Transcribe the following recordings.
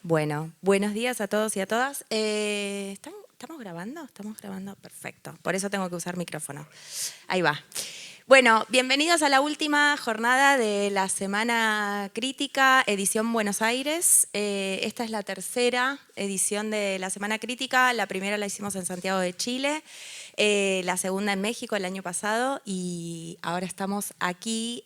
Bueno, buenos días a todos y a todas. ¿Estamos grabando? ¿Estamos grabando? Perfecto. Por eso tengo que usar micrófono. Ahí va. Bueno, bienvenidos a la última jornada de la Semana Crítica, edición Buenos Aires. Esta es la tercera edición de la Semana Crítica. La primera la hicimos en Santiago de Chile. La segunda en México el año pasado y ahora estamos aquí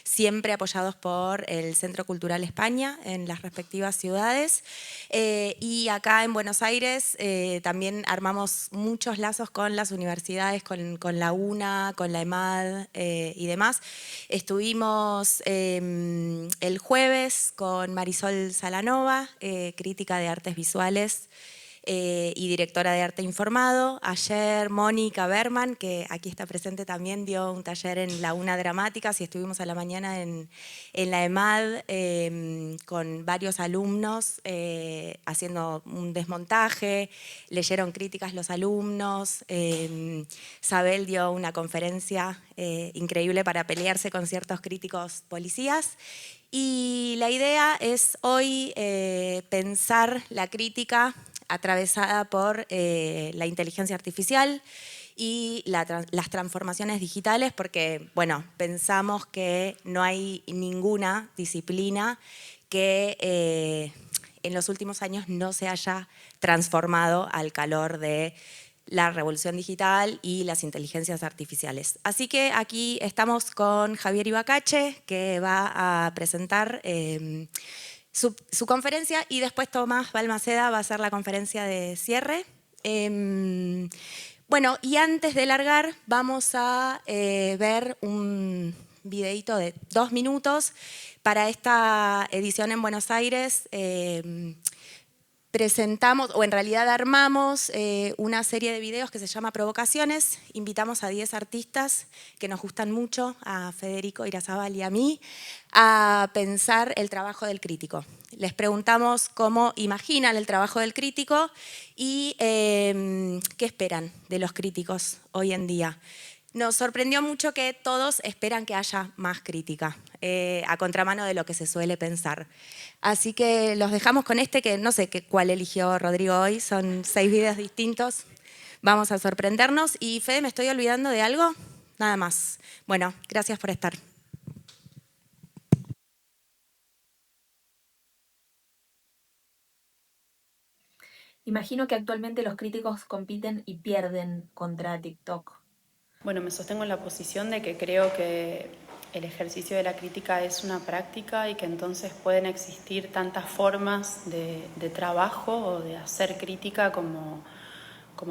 siempre apoyados por el Centro Cultural España en las respectivas ciudades y acá en Buenos Aires también armamos muchos lazos con las universidades, con la UNA, con la EMAD y demás. Estuvimos el jueves con Marisol Salanova, crítica de artes visuales y directora de Arte Informado. Ayer Mónica Berman, que aquí está presente también, dio un taller en la UNA Dramáticas y estuvimos a la mañana en la EMAD con varios alumnos haciendo un desmontaje, leyeron críticas los alumnos. Sabel dio una conferencia increíble para pelearse con ciertos críticos policías. Y la idea es hoy pensar la crítica atravesada por la inteligencia artificial y las transformaciones digitales, porque bueno, pensamos que no hay ninguna disciplina que en los últimos años no se haya transformado al calor de la revolución digital y las inteligencias artificiales. Así que aquí estamos con Javier Ibacache, que va a presentar su conferencia y después Tomás Balmaceda va a hacer la conferencia de cierre. Bueno, y antes de largar vamos a ver un videíto de 2 minutos para esta edición en Buenos Aires. Presentamos, o en realidad armamos, una serie de videos que se llama Provocaciones. Invitamos a 10 artistas que nos gustan mucho, a Federico Irazábal y a mí, a pensar el trabajo del crítico. Les preguntamos cómo imaginan el trabajo del crítico y qué esperan de los críticos hoy en día. Nos sorprendió mucho que todos esperan que haya más crítica, a contramano de lo que se suele pensar. Así que los dejamos con este, que no sé cuál eligió Rodrigo hoy, son 6 videos distintos. Vamos a sorprendernos. Y Fede, ¿me estoy olvidando de algo? Nada más. Bueno, gracias por estar. Imagino que actualmente los críticos compiten y pierden contra TikTok. Bueno, me sostengo en la posición de que creo que el ejercicio de la crítica es una práctica y que entonces pueden existir tantas formas de trabajo o de hacer crítica como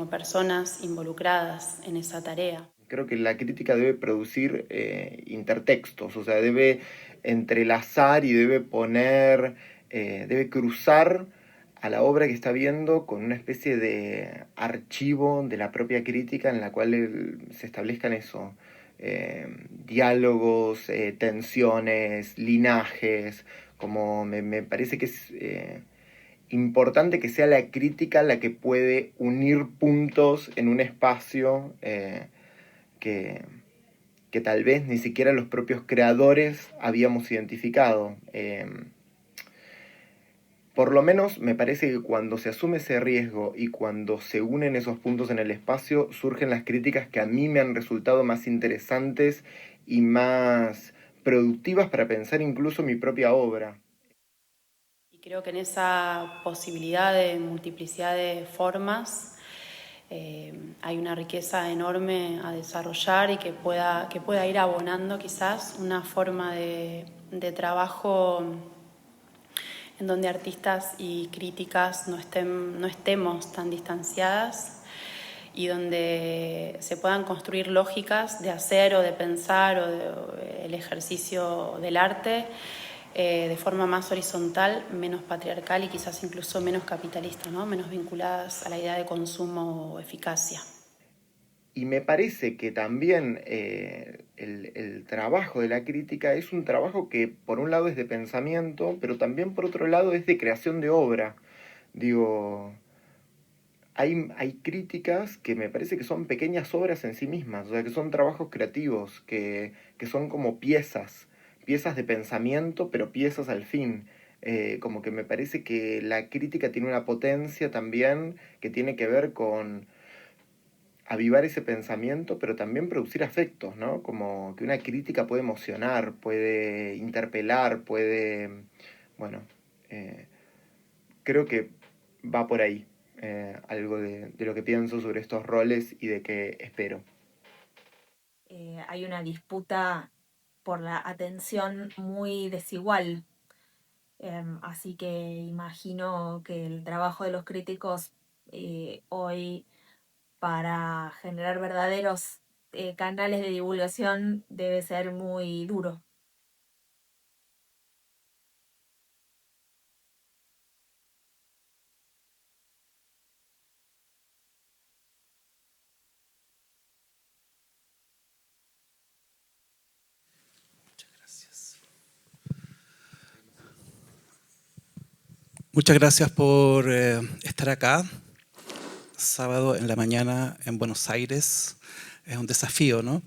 personas involucradas en esa tarea. Creo que la crítica debe producir intertextos, o sea, debe entrelazar y debe poner, debe cruzar a la obra que está viendo con una especie de archivo de la propia crítica en la cual se establezcan eso, diálogos, tensiones, linajes, como me parece que es importante que sea la crítica la que puede unir puntos en un espacio que, que tal vez ni siquiera los propios creadores habíamos identificado. Por lo menos me parece que cuando se asume ese riesgo y cuando se unen esos puntos en el espacio, surgen las críticas que a mí me han resultado más interesantes y más productivas para pensar incluso mi propia obra. Y creo que en esa posibilidad de multiplicidad de formas hay una riqueza enorme a desarrollar y que pueda ir abonando quizás una forma de trabajo en donde artistas y críticas no estemos tan distanciadas y donde se puedan construir lógicas de hacer o de pensar o el ejercicio del arte de forma más horizontal, menos patriarcal y quizás incluso menos capitalista, ¿no? Menos vinculadas a la idea de consumo o eficacia. Y me parece que también el trabajo de la crítica es un trabajo que por un lado es de pensamiento, pero también por otro lado es de creación de obra. Digo, hay críticas que me parece que son pequeñas obras en sí mismas, o sea, que son trabajos creativos, que son como piezas, piezas de pensamiento, pero piezas al fin. Como que me parece que la crítica tiene una potencia también que tiene que ver con avivar ese pensamiento, pero también producir afectos, ¿no? Como que una crítica puede emocionar, puede interpelar, puede, bueno, eh, creo que va por ahí algo de lo que pienso sobre estos roles y de qué espero. Hay una disputa por la atención muy desigual. Así que imagino que el trabajo de los críticos hoy para generar verdaderos canales de divulgación debe ser muy duro. Muchas gracias por estar acá, sábado en la mañana en Buenos Aires. Es un desafío, ¿no?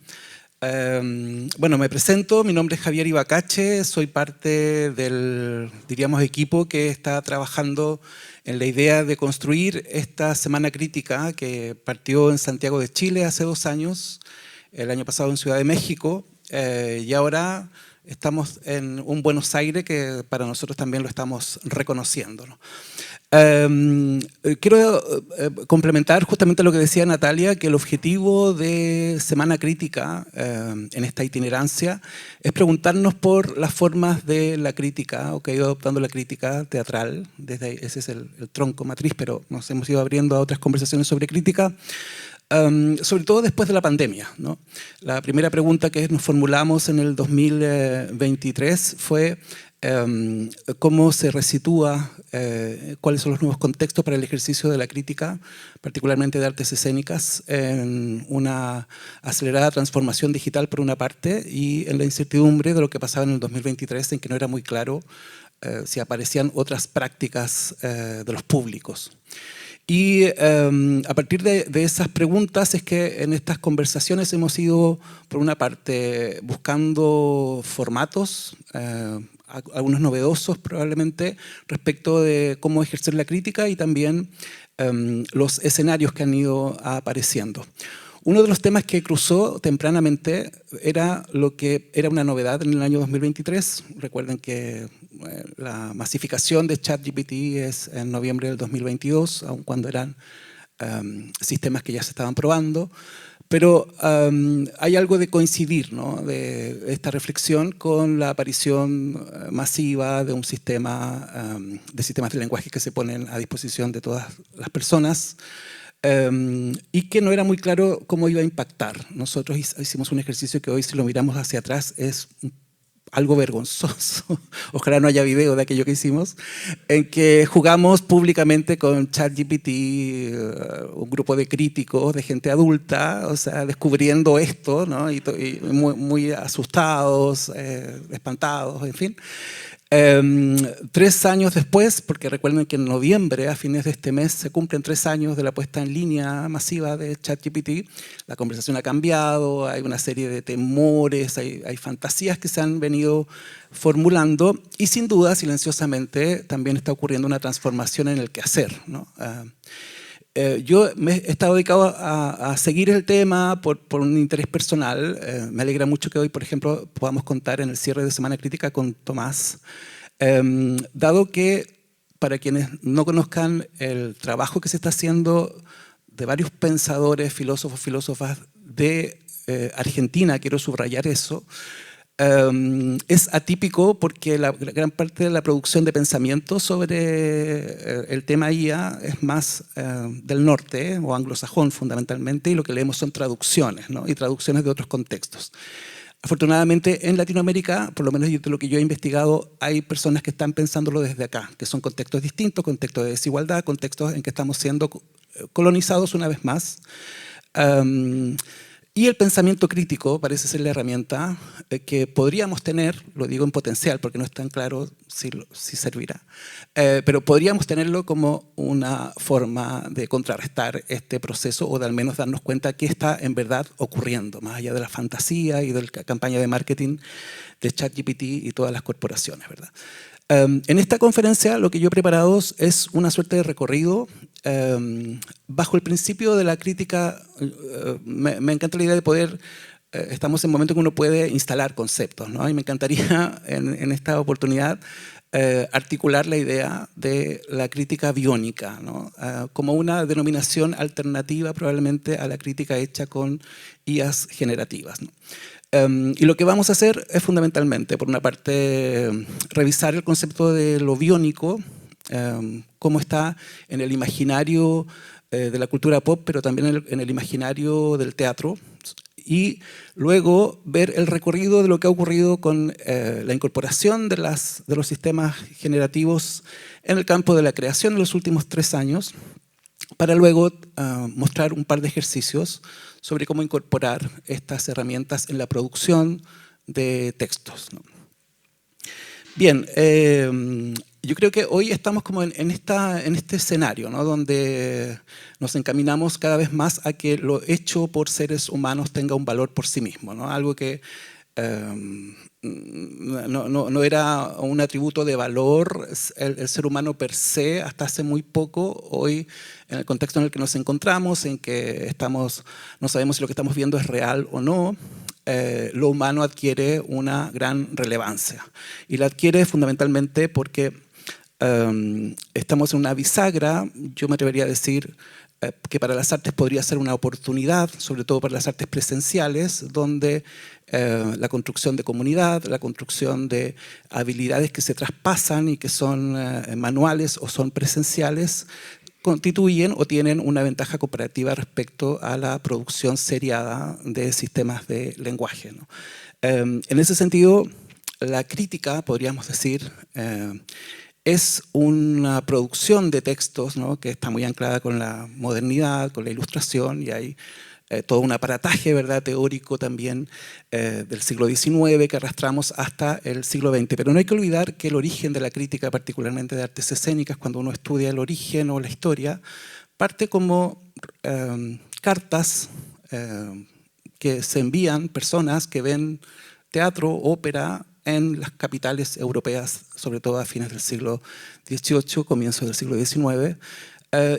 Bueno, me presento, mi nombre es Javier Ibacache, soy parte del, diríamos, equipo que está trabajando en la idea de construir esta Semana Crítica que partió en Santiago de Chile hace 2 años, el año pasado en Ciudad de México, y ahora estamos en un Buenos Aires que para nosotros también lo estamos reconociendo, ¿no? Quiero complementar justamente lo que decía Natalia, que el objetivo de Semana Crítica en esta itinerancia es preguntarnos por las formas de la crítica, o que ha ido adoptando la crítica teatral, desde ahí, ese es el tronco matriz, pero nos hemos ido abriendo a otras conversaciones sobre crítica, sobre todo después de la pandemia, ¿no? La primera pregunta que nos formulamos en el 2023 fue cómo se resitúa, cuáles son los nuevos contextos para el ejercicio de la crítica, particularmente de artes escénicas, en una acelerada transformación digital por una parte y en la incertidumbre de lo que pasaba en el 2023, en que no era muy claro si aparecían otras prácticas de los públicos. Y a partir de esas preguntas es que en estas conversaciones hemos ido, por una parte, buscando formatos, algunos novedosos probablemente, respecto de cómo ejercer la crítica y también los escenarios que han ido apareciendo. Uno de los temas que cruzó tempranamente era lo que era una novedad en el año 2023. Recuerden que la masificación de ChatGPT es en noviembre del 2022, aun cuando eran sistemas que ya se estaban probando. Pero hay algo de coincidir, ¿no?, de esta reflexión con la aparición masiva de un sistema, de sistemas de lenguaje que se ponen a disposición de todas las personas, y que no era muy claro cómo iba a impactar. Nosotros hicimos un ejercicio que hoy, si lo miramos hacia atrás, es algo vergonzoso, ojalá no haya video de aquello que hicimos, en que jugamos públicamente con ChatGPT, un grupo de críticos, de gente adulta, o sea, descubriendo esto, ¿no? y muy asustados, espantados, en fin. 3 años después, porque recuerden que en noviembre, a fines de este mes, se cumplen 3 años de la puesta en línea masiva de ChatGPT, la conversación ha cambiado, hay una serie de temores, hay fantasías que se han venido formulando y sin duda, silenciosamente, también está ocurriendo una transformación en el quehacer, ¿no? Yo me he estado dedicado a seguir el tema por un interés personal. Me alegra mucho que hoy, por ejemplo, podamos contar en el cierre de Semana Crítica con Tomás, dado que, para quienes no conozcan el trabajo que se está haciendo de varios pensadores, filósofos, filósofas de Argentina, quiero subrayar eso, es atípico porque la gran parte de la producción de pensamiento sobre el tema IA es más del norte o anglosajón fundamentalmente, y lo que leemos son traducciones, ¿no? Y traducciones de otros contextos. Afortunadamente en Latinoamérica, por lo menos de lo que yo he investigado, hay personas que están pensándolo desde acá, que son contextos distintos, contextos de desigualdad, contextos en que estamos siendo colonizados una vez más. Y el pensamiento crítico parece ser la herramienta que podríamos tener, lo digo en potencial porque no es tan claro si servirá, pero podríamos tenerlo como una forma de contrarrestar este proceso o de al menos darnos cuenta qué está en verdad ocurriendo, más allá de la fantasía y de la campaña de marketing de ChatGPT y todas las corporaciones, ¿verdad? En esta conferencia lo que yo he preparado es una suerte de recorrido bajo el principio de la crítica. Me encanta la idea de poder, estamos en un momento en que uno puede instalar conceptos, ¿no? Y me encantaría en esta oportunidad articular la idea de la crítica biónica, ¿no? Como una denominación alternativa probablemente a la crítica hecha con IAs generativas, ¿no? Y lo que vamos a hacer es fundamentalmente, por una parte, revisar el concepto de lo biónico, cómo está en el imaginario de la cultura pop, pero también en el imaginario del teatro, y luego ver el recorrido de lo que ha ocurrido con la incorporación de los sistemas generativos en el campo de la creación en los últimos 3 años, para luego mostrar un par de ejercicios sobre cómo incorporar estas herramientas en la producción de textos, ¿no? Bien, yo creo que hoy estamos como en este escenario, ¿no? Donde nos encaminamos cada vez más a que lo hecho por seres humanos tenga un valor por sí mismo, ¿no? Algo que no era un atributo de valor el ser humano per se hasta hace muy poco. Hoy, en el contexto en el que nos encontramos, en que no sabemos si lo que estamos viendo es real o no, lo humano adquiere una gran relevancia. Y la adquiere fundamentalmente porque estamos en una bisagra, yo me atrevería a decir, que para las artes podría ser una oportunidad, sobre todo para las artes presenciales, donde la construcción de comunidad, la construcción de habilidades que se traspasan y que son manuales o son presenciales, constituyen o tienen una ventaja comparativa respecto a la producción seriada de sistemas de lenguaje, ¿no? En ese sentido, la crítica, podríamos decir, es una producción de textos, ¿no? Que está muy anclada con la modernidad, con la ilustración, y hay todo un aparataje, ¿verdad?, teórico también del siglo XIX que arrastramos hasta el siglo XX. Pero no hay que olvidar que el origen de la crítica, particularmente de artes escénicas, cuando uno estudia el origen o la historia, parte como cartas que se envían personas que ven teatro, ópera, en las capitales europeas, sobre todo a fines del siglo XVIII, comienzo del siglo XIX,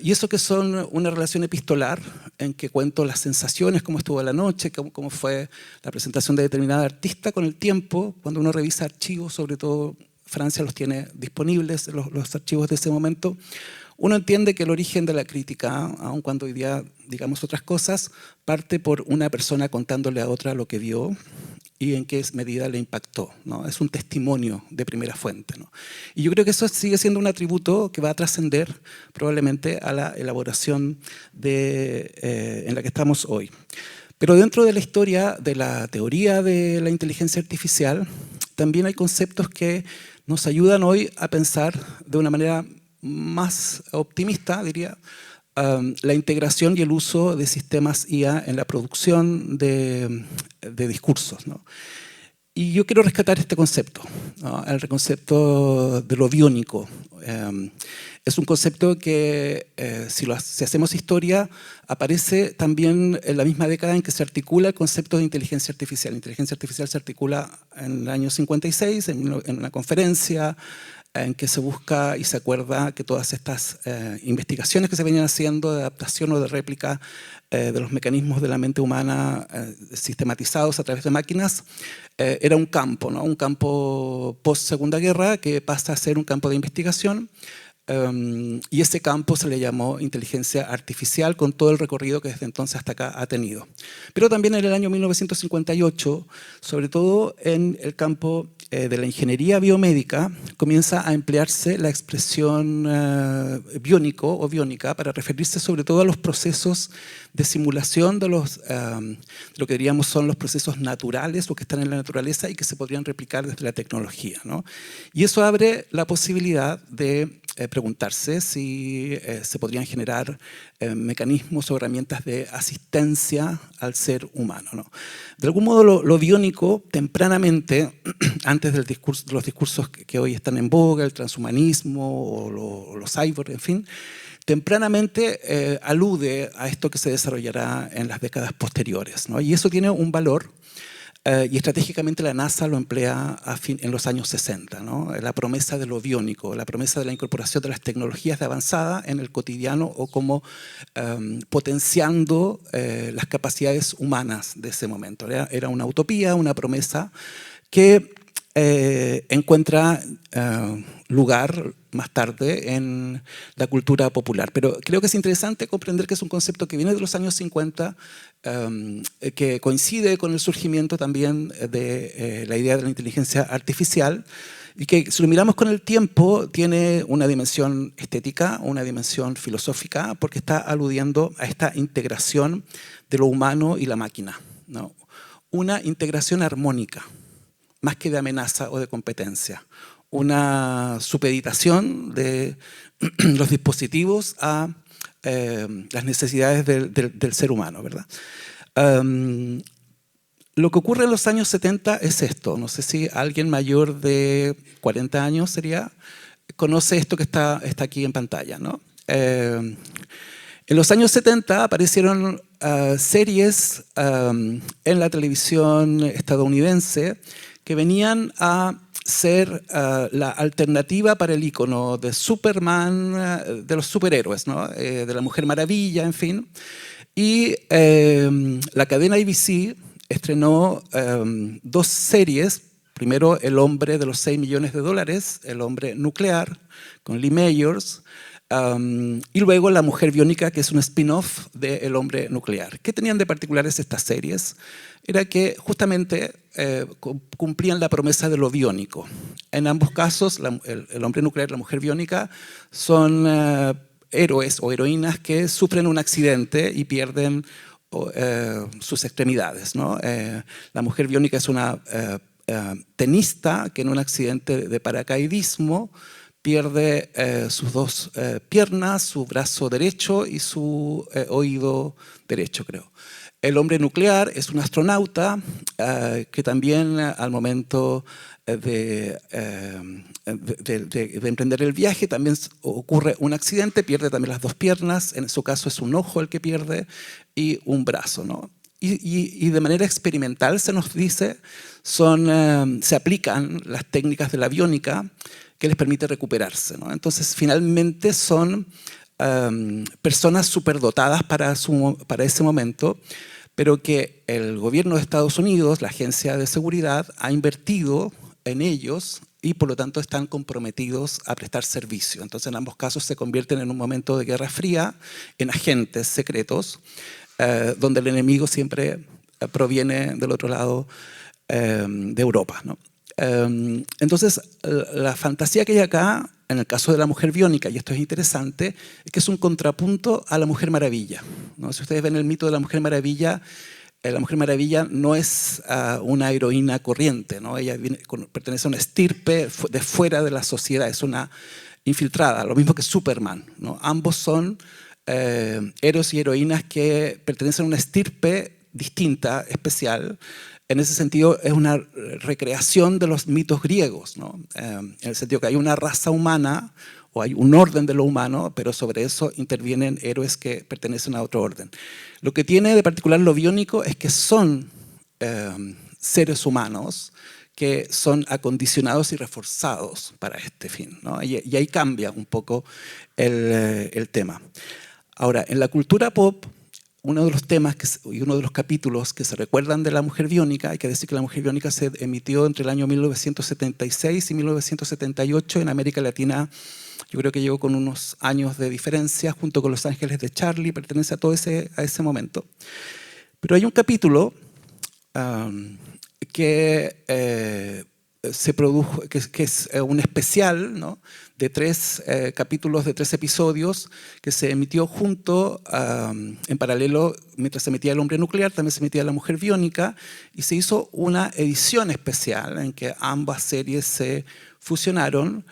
y eso que son una relación epistolar en que cuento las sensaciones, cómo estuvo la noche, cómo fue la presentación de determinada artista. Con el tiempo, cuando uno revisa archivos, sobre todo Francia los tiene disponibles, los archivos de ese momento, uno entiende que el origen de la crítica, aun cuando hoy día digamos otras cosas, parte por una persona contándole a otra lo que vio y en qué medida le impactó, ¿no? Es un testimonio de primera fuente, ¿no? Y yo creo que eso sigue siendo un atributo que va a trascender probablemente a la elaboración en la que estamos hoy. Pero dentro de la historia de la teoría de la inteligencia artificial, también hay conceptos que nos ayudan hoy a pensar de una manera más optimista, diría, la integración y el uso de sistemas IA en la producción de discursos, ¿no? Y yo quiero rescatar este concepto, ¿no? El concepto de lo biónico. Es un concepto que, si hacemos historia, aparece también en la misma década en que se articula el concepto de inteligencia artificial. La inteligencia artificial se articula en el año 56, en una conferencia en que se busca y se acuerda que todas estas investigaciones que se venían haciendo de adaptación o de réplica de los mecanismos de la mente humana sistematizados a través de máquinas era un campo, ¿no? Un campo post-Segunda Guerra que pasa a ser un campo de investigación. Y ese campo se le llamó inteligencia artificial, con todo el recorrido que desde entonces hasta acá ha tenido. Pero también en el año 1958, sobre todo en el campo de la ingeniería biomédica, comienza a emplearse la expresión biónico o biónica para referirse sobre todo a los procesos de simulación de lo que diríamos son los procesos naturales, los que están en la naturaleza y que se podrían replicar desde la tecnología, ¿no? Y eso abre la posibilidad de preguntarse si se podrían generar mecanismos o herramientas de asistencia al ser humano, ¿no? De algún modo lo biónico tempranamente, antes de los discursos que hoy están en boga, el transhumanismo o los cyborg, en fin, tempranamente alude a esto que se desarrollará en las décadas posteriores, ¿no? Y eso tiene un valor y estratégicamente la NASA lo emplea en los años 60, ¿no? La promesa de lo biónico, la promesa de la incorporación de las tecnologías de avanzada en el cotidiano o como potenciando las capacidades humanas de ese momento. Era una utopía, una promesa que encuentra lugar más tarde en la cultura popular. Pero creo que es interesante comprender que es un concepto que viene de los años 50, que coincide con el surgimiento también de la idea de la inteligencia artificial, y que si lo miramos con el tiempo tiene una dimensión estética, una dimensión filosófica, porque está aludiendo a esta integración de lo humano y la máquina, ¿no? Una integración armónica, más que de amenaza o de competencia. Una supeditación de los dispositivos a las necesidades del ser humano, ¿verdad? Lo que ocurre en los años 70 es esto. No sé si alguien mayor de 40 años conoce esto que está aquí en pantalla, ¿no? En los años 70 aparecieron series en la televisión estadounidense que venían a ser la alternativa para el icono de Superman, de los superhéroes, ¿no? De la Mujer Maravilla, en fin. Y la cadena ABC estrenó 2 series. Primero, El hombre de los 6 millones de dólares, El hombre nuclear, con Lee Mayors. Y luego La mujer biónica, que es un spin-off de El hombre nuclear. ¿Qué tenían de particulares estas series? Era que justamente cumplían la promesa de lo biónico. En ambos casos, el hombre nuclear y la mujer biónica son héroes o heroínas que sufren un accidente y pierden sus extremidades, ¿no? La mujer biónica es una tenista que en un accidente de paracaidismo pierde sus 2 piernas, su brazo derecho y su oído derecho, creo. El hombre nuclear es un astronauta que también al momento de emprender el viaje también ocurre un accidente, pierde también las 2 piernas, en su caso es un ojo el que pierde y un brazo, ¿no? Y de manera experimental se nos dice, se aplican las técnicas de la biónica que les permite recuperarse, ¿no? Entonces finalmente son personas superdotadas para ese momento, pero que el gobierno de Estados Unidos, la agencia de seguridad, ha invertido en ellos y por lo tanto están comprometidos a prestar servicio. Entonces en ambos casos se convierten en un momento de guerra fría en agentes secretos, donde el enemigo siempre proviene del otro lado de Europa, ¿no? Entonces la fantasía que hay acá, en el caso de la mujer biónica, y esto es interesante, es que es un contrapunto a la Mujer Maravilla, ¿no? Si ustedes ven el mito de la Mujer Maravilla no es una heroína corriente, ¿no? Ella pertenece a una estirpe de fuera de la sociedad, es una infiltrada, lo mismo que Superman, ¿no? Ambos son héroes y heroínas que pertenecen a una estirpe distinta, especial. En ese sentido es una recreación de los mitos griegos, ¿no? En el sentido que hay una raza humana o hay un orden de lo humano, pero sobre eso intervienen héroes que pertenecen a otro orden. Lo que tiene de particular lo biónico es que son seres humanos que son acondicionados y reforzados para este fin, ¿no? Y ahí cambia un poco el tema. Ahora, en la cultura pop, uno de los temas y uno de los capítulos que se recuerdan de la mujer biónica, hay que decir que la mujer biónica se emitió entre el año 1976 y 1978 en América Latina. Yo creo que llegó con unos años de diferencia, junto con Los Ángeles de Charlie, pertenece a ese momento. Pero hay un capítulo que se produjo, que es un especial, ¿no? De 3 capítulos, de 3 episodios, que se emitió junto, en paralelo, mientras se emitía El hombre nuclear, también se emitía La mujer biónica, y se hizo una edición especial en que ambas series se fusionaron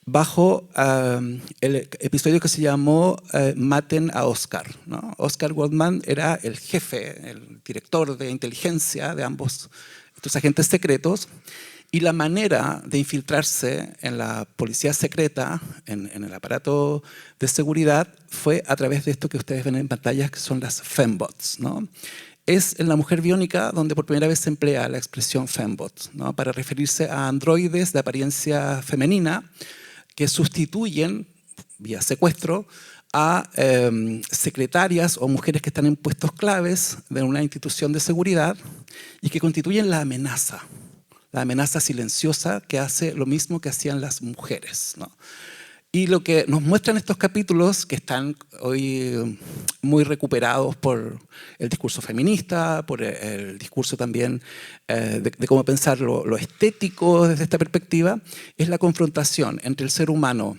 bajo el episodio que se llamó Maten a Oscar, ¿no? Oscar Goldman era el jefe, el director de inteligencia de ambos estos agentes secretos, y la manera de infiltrarse en la policía secreta, en el aparato de seguridad, fue a través de esto que ustedes ven en pantalla, que son las fembots, ¿no? es en la mujer biónica donde por primera vez se emplea la expresión fembot, ¿no? Para referirse a androides de apariencia femenina que sustituyen, vía secuestro, a secretarias o mujeres que están en puestos claves de una institución de seguridad y que constituyen la amenaza silenciosa que hace lo mismo que hacían las mujeres, ¿no? Y lo que nos muestran estos capítulos, que están hoy muy recuperados por el discurso feminista, por el discurso también de cómo pensar lo estético desde esta perspectiva, es la confrontación entre el ser humano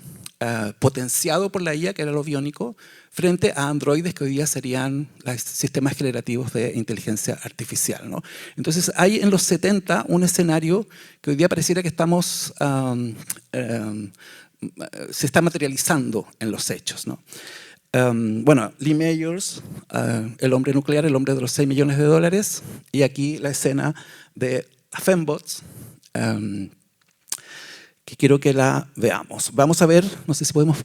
potenciado por la IA, que era lo biónico, frente a androides que hoy día serían los sistemas generativos de inteligencia artificial, ¿no? Entonces hay en los 70 un escenario que hoy día pareciera que estamos... se está materializando en los hechos, ¿no? Bueno, Lee Mayors, el hombre nuclear, el hombre de los 6 millones de dólares, y aquí la escena de Fembots, que quiero que la veamos. Vamos a ver, no sé si podemos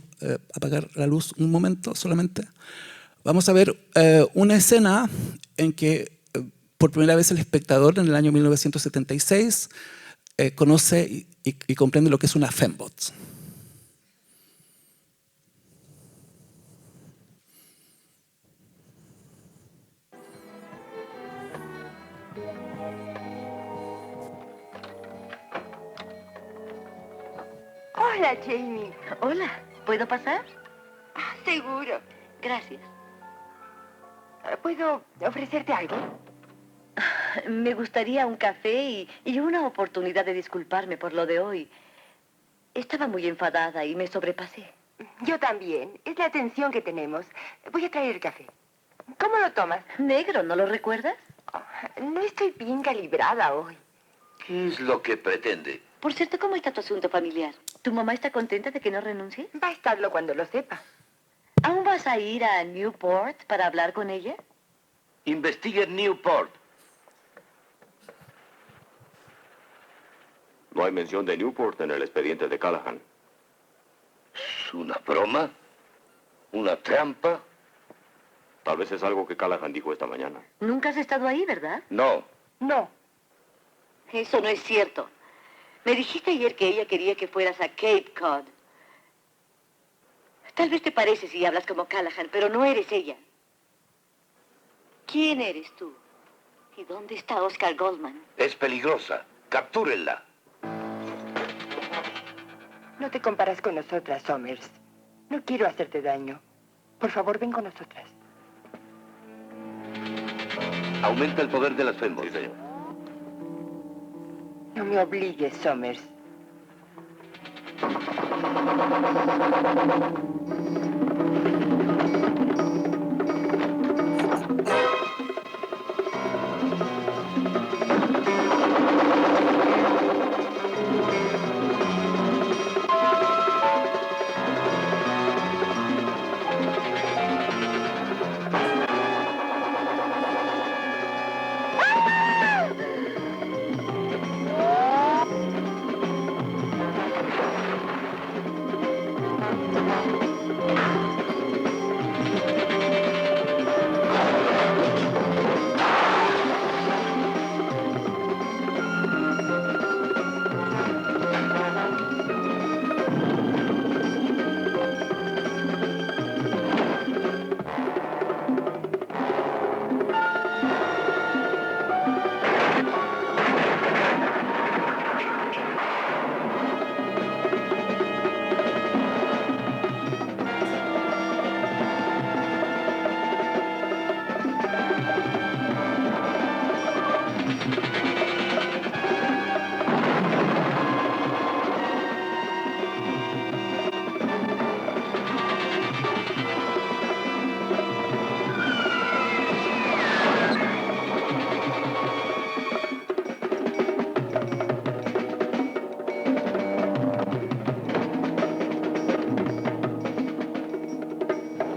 apagar la luz un momento solamente. Vamos a ver una escena en que por primera vez el espectador en el año 1976 conoce y comprende lo que es una Fembot. Hola, Jamie. Hola, ¿puedo pasar? Seguro. Gracias. ¿Puedo ofrecerte algo? Me gustaría un café y una oportunidad de disculparme por lo de hoy. Estaba muy enfadada y me sobrepasé. Yo también. Es la tensión que tenemos. Voy a traer el café. ¿Cómo lo tomas? Negro, ¿no lo recuerdas? No estoy bien calibrada hoy. ¿Qué es lo que pretende? Por cierto, ¿cómo está tu asunto familiar? ¿Tu mamá está contenta de que no renuncie? Va a estarlo cuando lo sepa. ¿Aún vas a ir a Newport para hablar con ella? Investigue Newport. No hay mención de Newport en el expediente de Callahan. ¿Es una broma? ¿Una trampa? Tal vez es algo que Callahan dijo esta mañana. Nunca has estado ahí, ¿verdad? No. No. Eso no es cierto. Me dijiste ayer que ella quería que fueras a Cape Cod. Tal vez te pareces y hablas como Callahan, pero no eres ella. ¿Quién eres tú? ¿Y dónde está Oscar Goldman? Es peligrosa. Captúrenla. No te comparas con nosotras, Somers. No quiero hacerte daño. Por favor, ven con nosotras. Aumenta el poder de las Fembot. Sí, señor. No me obligues, Somers.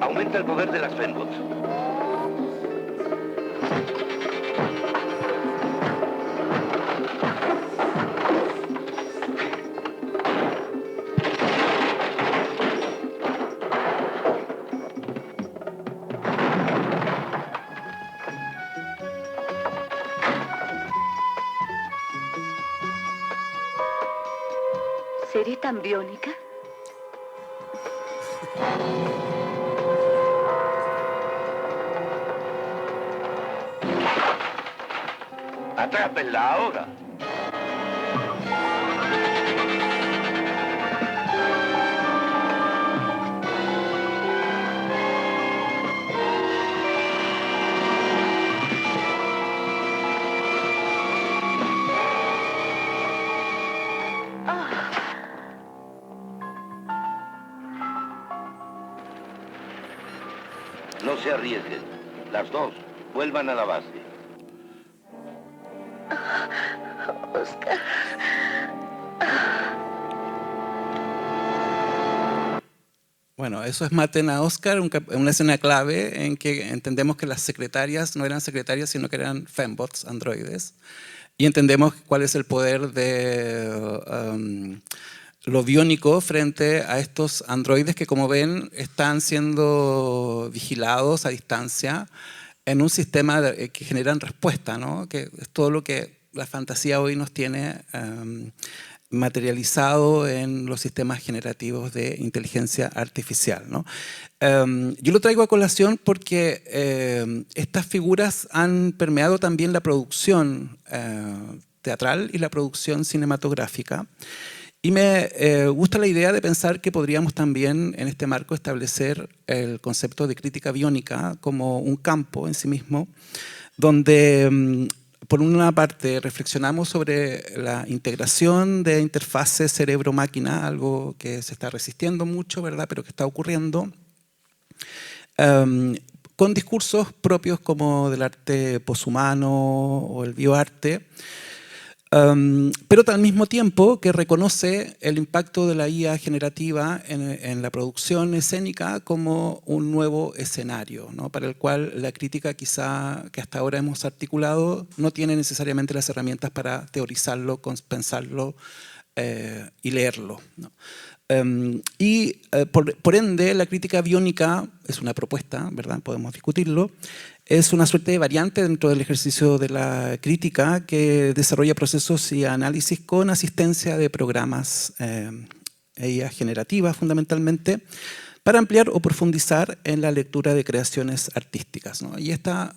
Aumenta el poder de las Fembot. ¿Seré tan biónica? Atrápenla ahora. No se arriesguen. Las dos, vuelvan a la base. Oscar. Bueno, eso es Maten a Oscar, una escena clave en que entendemos que las secretarias no eran secretarias, sino que eran fembots, androides. Y entendemos cuál es el poder de lo biónico frente a estos androides que, como ven, están siendo vigilados a distancia en un sistema que generan respuesta, ¿no? Que es todo lo que la fantasía hoy nos tiene materializado en los sistemas generativos de inteligencia artificial, ¿no? Yo lo traigo a colación porque estas figuras han permeado también la producción teatral y la producción cinematográfica. Y me gusta la idea de pensar que podríamos también en este marco establecer el concepto de crítica biónica como un campo en sí mismo, donde por una parte reflexionamos sobre la integración de interfaces cerebro-máquina, algo que se está resistiendo mucho, ¿verdad?, pero que está ocurriendo, con discursos propios como del arte poshumano o el bioarte, pero al mismo tiempo que reconoce el impacto de la IA generativa en la producción escénica como un nuevo escenario, ¿no?, para el cual la crítica quizá que hasta ahora hemos articulado no tiene necesariamente las herramientas para teorizarlo, pensarlo y leerlo, ¿no? Por ende, la crítica biónica es una propuesta, ¿verdad?, podemos discutirlo. Es una suerte de variante dentro del ejercicio de la crítica que desarrolla procesos y análisis con asistencia de programas IA generativas fundamentalmente para ampliar o profundizar en la lectura de creaciones artísticas, ¿no? Y esta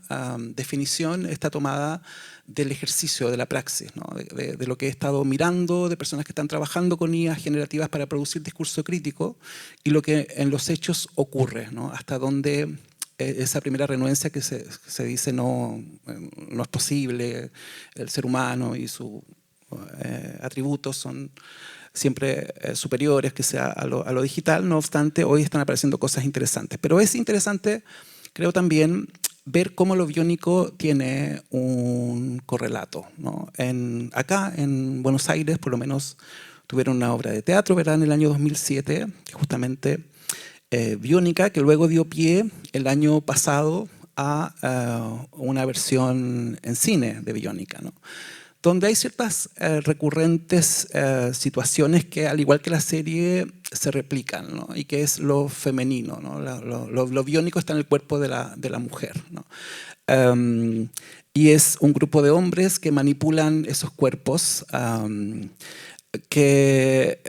definición está tomada del ejercicio, de la praxis, ¿no?, de lo que he estado mirando, de personas que están trabajando con IA generativas para producir discurso crítico y lo que en los hechos ocurre, ¿no?, hasta donde esa primera renuencia que se dice no es posible, el ser humano y sus atributos son siempre superiores que sea a lo digital. No obstante, hoy están apareciendo cosas interesantes. Pero es interesante, creo también, ver cómo lo biónico tiene un correlato, ¿no? Acá en Buenos Aires, por lo menos, tuvieron una obra de teatro, ¿verdad?, en el año 2007, que justamente biónica, que luego dio pie el año pasado a una versión en cine de biónica, ¿no?, donde hay ciertas recurrentes situaciones que, al igual que la serie, se replican, ¿no?, y que es lo femenino, ¿no? Lo biónico está en el cuerpo de la mujer, ¿no? Y es un grupo de hombres que manipulan esos cuerpos, que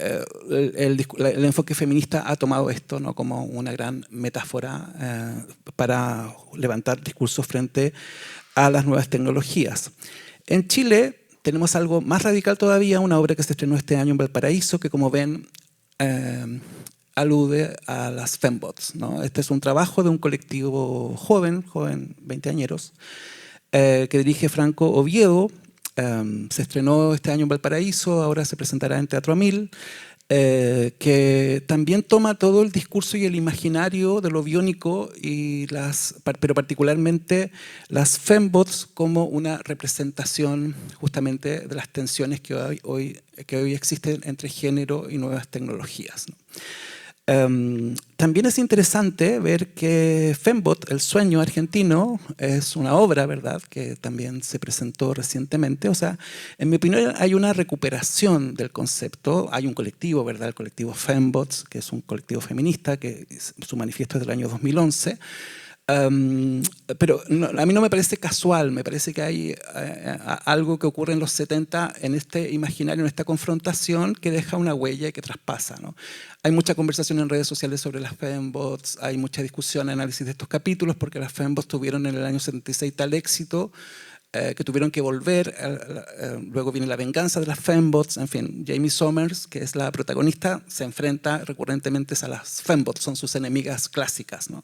el enfoque feminista ha tomado esto, ¿no?, como una gran metáfora para levantar discursos frente a las nuevas tecnologías. En Chile tenemos algo más radical todavía, una obra que se estrenó este año en Valparaíso, que, como ven, alude a las fembots, ¿no? Este es un trabajo de un colectivo joven, 20añeros, que dirige Franco Oviedo. Se estrenó este año en Valparaíso, ahora se presentará en Teatro Amil, que también toma todo el discurso y el imaginario de lo biónico, pero particularmente las fembots como una representación justamente de las tensiones que hoy existen entre género y nuevas tecnologías, ¿no? También es interesante ver que Fembot, el sueño argentino, es una obra, ¿verdad?, que también se presentó recientemente. O sea, en mi opinión hay una recuperación del concepto. Hay un colectivo, ¿verdad?, el colectivo Fembots, que es un colectivo feminista, que su manifiesto es del año 2011, Pero a mí no me parece casual, me parece que hay algo que ocurre en los 70 en este imaginario, en esta confrontación que deja una huella y que traspasa, ¿no? Hay mucha conversación en redes sociales sobre las fembots, hay mucha discusión, análisis de estos capítulos, porque las fembots tuvieron en el año 76 tal éxito que tuvieron que volver, luego viene la venganza de las fembots, en fin, Jamie Somers, que es la protagonista, se enfrenta recurrentemente a las fembots, son sus enemigas clásicas, ¿no?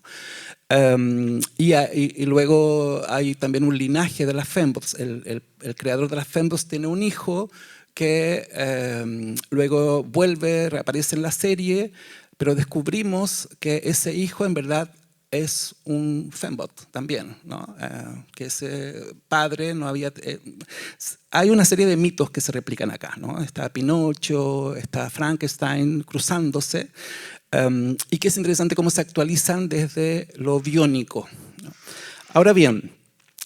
Y luego hay también un linaje de las fembots, el creador de las fembots tiene un hijo que luego vuelve, reaparece en la serie, pero descubrimos que ese hijo en verdad es un fembot también, ¿no? Que ese padre no había... hay una serie de mitos que se replican acá, ¿no? Está Pinocho, está Frankenstein cruzándose, y que es interesante cómo se actualizan desde lo biónico, ¿no? Ahora bien,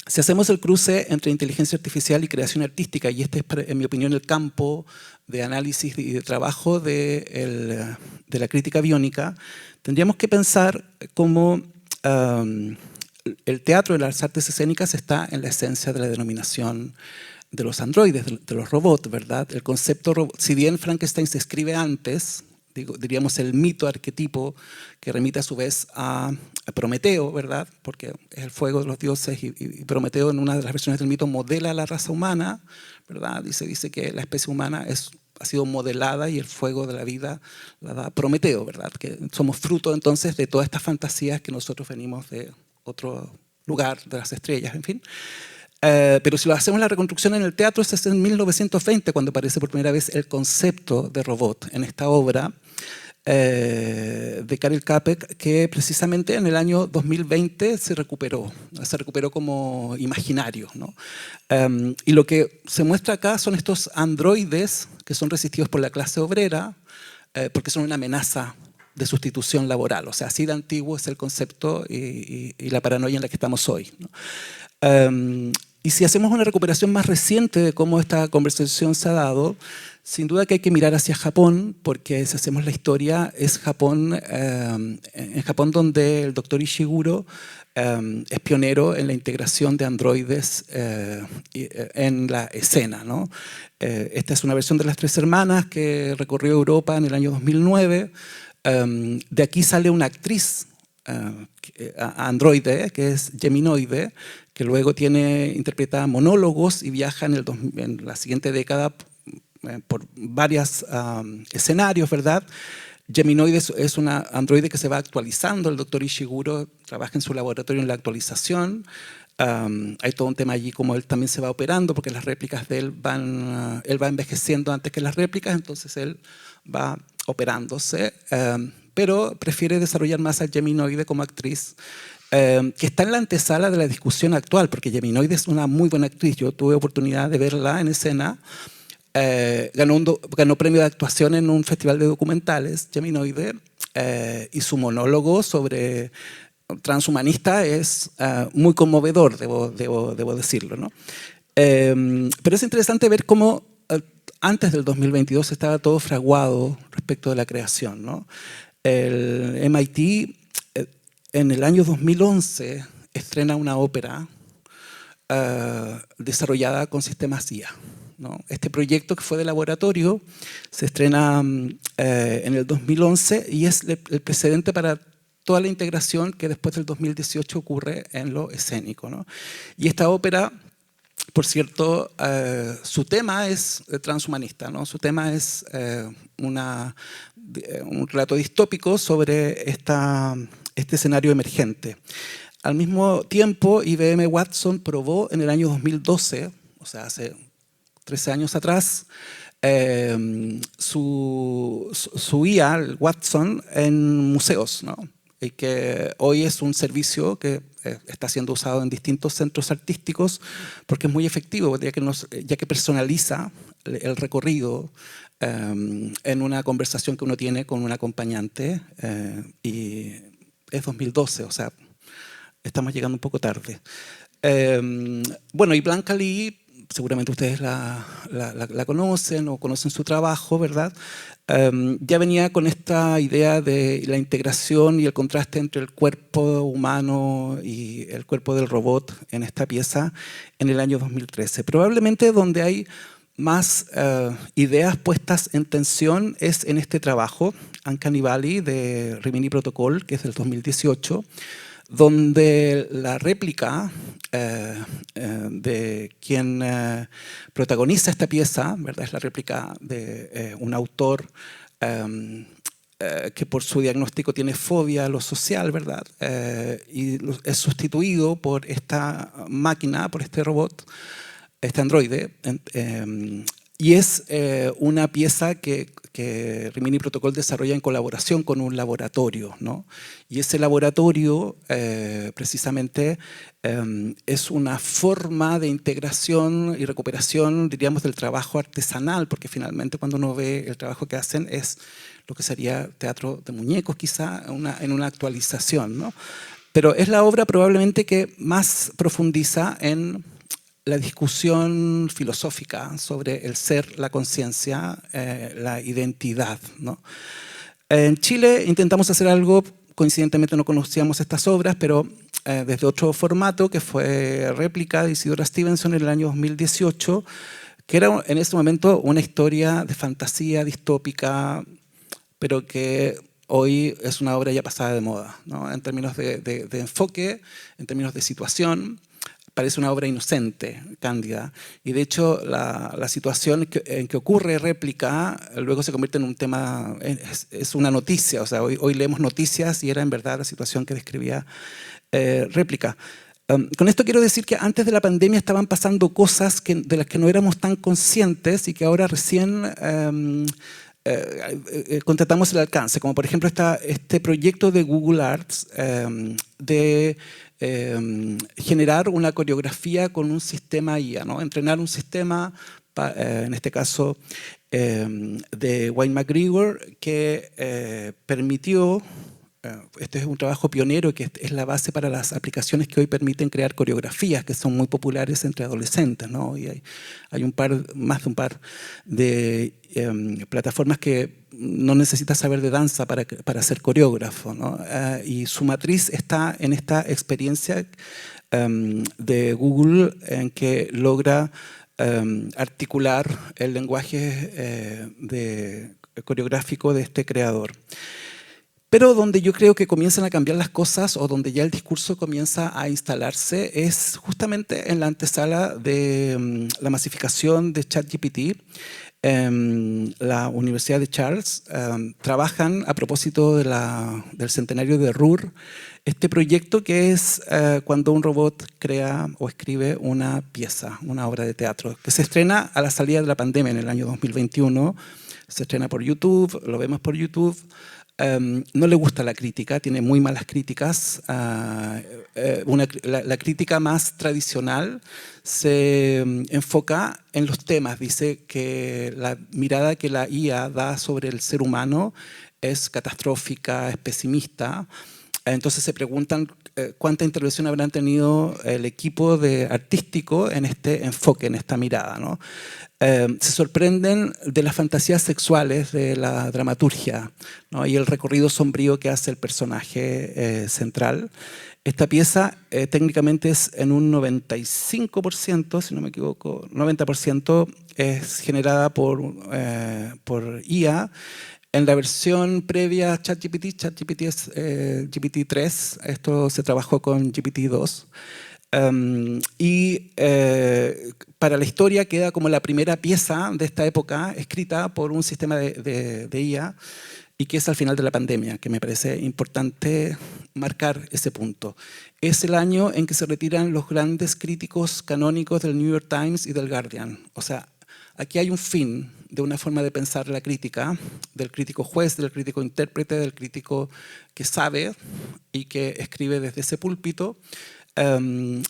si hacemos el cruce entre inteligencia artificial y creación artística, y este es, en mi opinión, el campo de análisis y de trabajo de la crítica biónica, tendríamos que pensar cómo el teatro de las artes escénicas está en la esencia de la denominación de los androides, de los robots, ¿verdad? El concepto robot, si bien Frankenstein se escribe antes, diríamos el mito arquetipo que remite a su vez a Prometeo, ¿verdad? Porque es el fuego de los dioses y Prometeo en una de las versiones del mito modela a la raza humana, ¿verdad? Dice que la especie humana ha sido modelada y el fuego de la vida la da Prometeo, ¿verdad? Que somos fruto entonces de todas estas fantasías que nosotros venimos de otro lugar, de las estrellas, en fin. Pero si lo hacemos la reconstrucción en el teatro, es en 1920 cuando aparece por primera vez el concepto de robot en esta obra de Karel Čapek, que precisamente en el año 2020 se recuperó como imaginario, ¿no? Y lo que se muestra acá son estos androides que son resistidos por la clase obrera porque son una amenaza de sustitución laboral. O sea, así de antiguo es el concepto y la paranoia en la que estamos hoy, ¿no? Y si hacemos una recuperación más reciente de cómo esta conversación se ha dado, sin duda que hay que mirar hacia Japón, porque si hacemos la historia, es Japón, en Japón donde el doctor Ishiguro es pionero en la integración de androides en la escena, ¿no? Esta es una versión de Las Tres Hermanas que recorrió Europa en el año 2009. De aquí sale una actriz androide, que es Geminoide, que luego interpreta monólogos y viaja en la siguiente década por varios escenarios, ¿verdad? Geminoide es una androide que se va actualizando, el doctor Ishiguro trabaja en su laboratorio en la actualización. Hay todo un tema allí como él también se va operando, porque las réplicas de él va envejeciendo antes que las réplicas, entonces él va operándose, pero prefiere desarrollar más a Geminoide como actriz, que está en la antesala de la discusión actual, porque Geminoide es una muy buena actriz. Yo tuve oportunidad de verla en escena. Ganó premio de actuación en un festival de documentales, Geminoide, y su monólogo sobre transhumanista es muy conmovedor, debo decirlo, ¿no? Pero es interesante ver cómo antes del 2022 estaba todo fraguado respecto de la creación, ¿no? El MIT en el año 2011 estrena una ópera desarrollada con sistemas IA, ¿no? Este proyecto que fue de laboratorio se estrena en el 2011 y es el precedente para toda la integración que después del 2018 ocurre en lo escénico, ¿no? Y esta ópera, por cierto, su tema es transhumanista, ¿no? Su tema es un relato distópico sobre este escenario emergente. Al mismo tiempo, IBM Watson probó en el año 2012, o sea, hace 13 años atrás, su IA, el Watson, en museos, ¿no? Y que hoy es un servicio que está siendo usado en distintos centros artísticos porque es muy efectivo, ya que personaliza el recorrido en una conversación que uno tiene con un acompañante, y es 2012, o sea, estamos llegando un poco tarde. Bueno, y Blanca Lee seguramente ustedes la conocen o conocen su trabajo, ¿verdad? Ya venía con esta idea de la integración y el contraste entre el cuerpo humano y el cuerpo del robot en esta pieza en el año 2013. Probablemente donde hay más ideas puestas en tensión es en este trabajo, Uncanny Valley, de Rimini Protocol, que es del 2018, donde la réplica de quien protagoniza esta pieza, ¿verdad? Es la réplica de un autor que por su diagnóstico tiene fobia a lo social, ¿verdad? Y es sustituido por esta máquina, por este robot, este androide, y es una pieza que Rimini Protocol desarrolla en colaboración con un laboratorio, ¿no? Y ese laboratorio precisamente es una forma de integración y recuperación, diríamos, del trabajo artesanal, porque finalmente cuando uno ve el trabajo que hacen es lo que sería teatro de muñecos, quizá en una actualización, ¿no? Pero es la obra probablemente que más profundiza en la discusión filosófica sobre el ser, la conciencia, la identidad, ¿no? En Chile intentamos hacer algo, coincidentemente no conocíamos estas obras, pero desde otro formato, que fue Réplica de Isidora Stevenson en el año 2018, que era en ese momento una historia de fantasía distópica, pero que hoy es una obra ya pasada de moda, ¿no? En términos de enfoque, en términos de situación. Parece una obra inocente, cándida, y de hecho la situación en que ocurre Réplica luego se convierte en un tema, es una noticia, o sea, hoy leemos noticias y era en verdad la situación que describía Réplica. Con esto quiero decir que antes de la pandemia estaban pasando cosas de las que no éramos tan conscientes y que ahora recién contratamos el alcance, como por ejemplo este proyecto de Google Arts de generar una coreografía con un sistema IA, ¿no? Entrenar un sistema, en este caso de Wayne McGregor, que permitió, este es un trabajo pionero que es la base para las aplicaciones que hoy permiten crear coreografías que son muy populares entre adolescentes, ¿no? Y hay más de un par de plataformas que no necesitas saber de danza para ser coreógrafo, ¿no? Y su matriz está en esta experiencia de Google en que logra articular el lenguaje coreográfico de este creador. Pero donde yo creo que comienzan a cambiar las cosas o donde ya el discurso comienza a instalarse es justamente en la antesala de la masificación de ChatGPT. La Universidad de Charles trabajan a propósito del centenario de Ruhr, este proyecto que es cuando un robot crea o escribe una pieza, una obra de teatro, que se estrena a la salida de la pandemia en el año 2021, se estrena por YouTube, lo vemos por YouTube. No le gusta la crítica, tiene muy malas críticas. La crítica más tradicional se enfoca en los temas. Dice que la mirada que la IA da sobre el ser humano es catastrófica, es pesimista. Entonces se preguntan cuánta intervención habrán tenido el equipo artístico en este enfoque, en esta mirada, ¿no? Se sorprenden de las fantasías sexuales de la dramaturgia, ¿no? Y el recorrido sombrío que hace el personaje central. Esta pieza técnicamente es en un 95%, si no me equivoco, 90% es generada por IA. En la versión previa a ChatGPT es GPT-3, esto se trabajó con GPT-2. Para la historia queda como la primera pieza de esta época escrita por un sistema de IA y que es al final de la pandemia, que me parece importante marcar ese punto. Es el año en que se retiran los grandes críticos canónicos del New York Times y del Guardian. O sea, aquí hay un fin de una forma de pensar la crítica, del crítico juez, del crítico intérprete, del crítico que sabe y que escribe desde ese púlpito,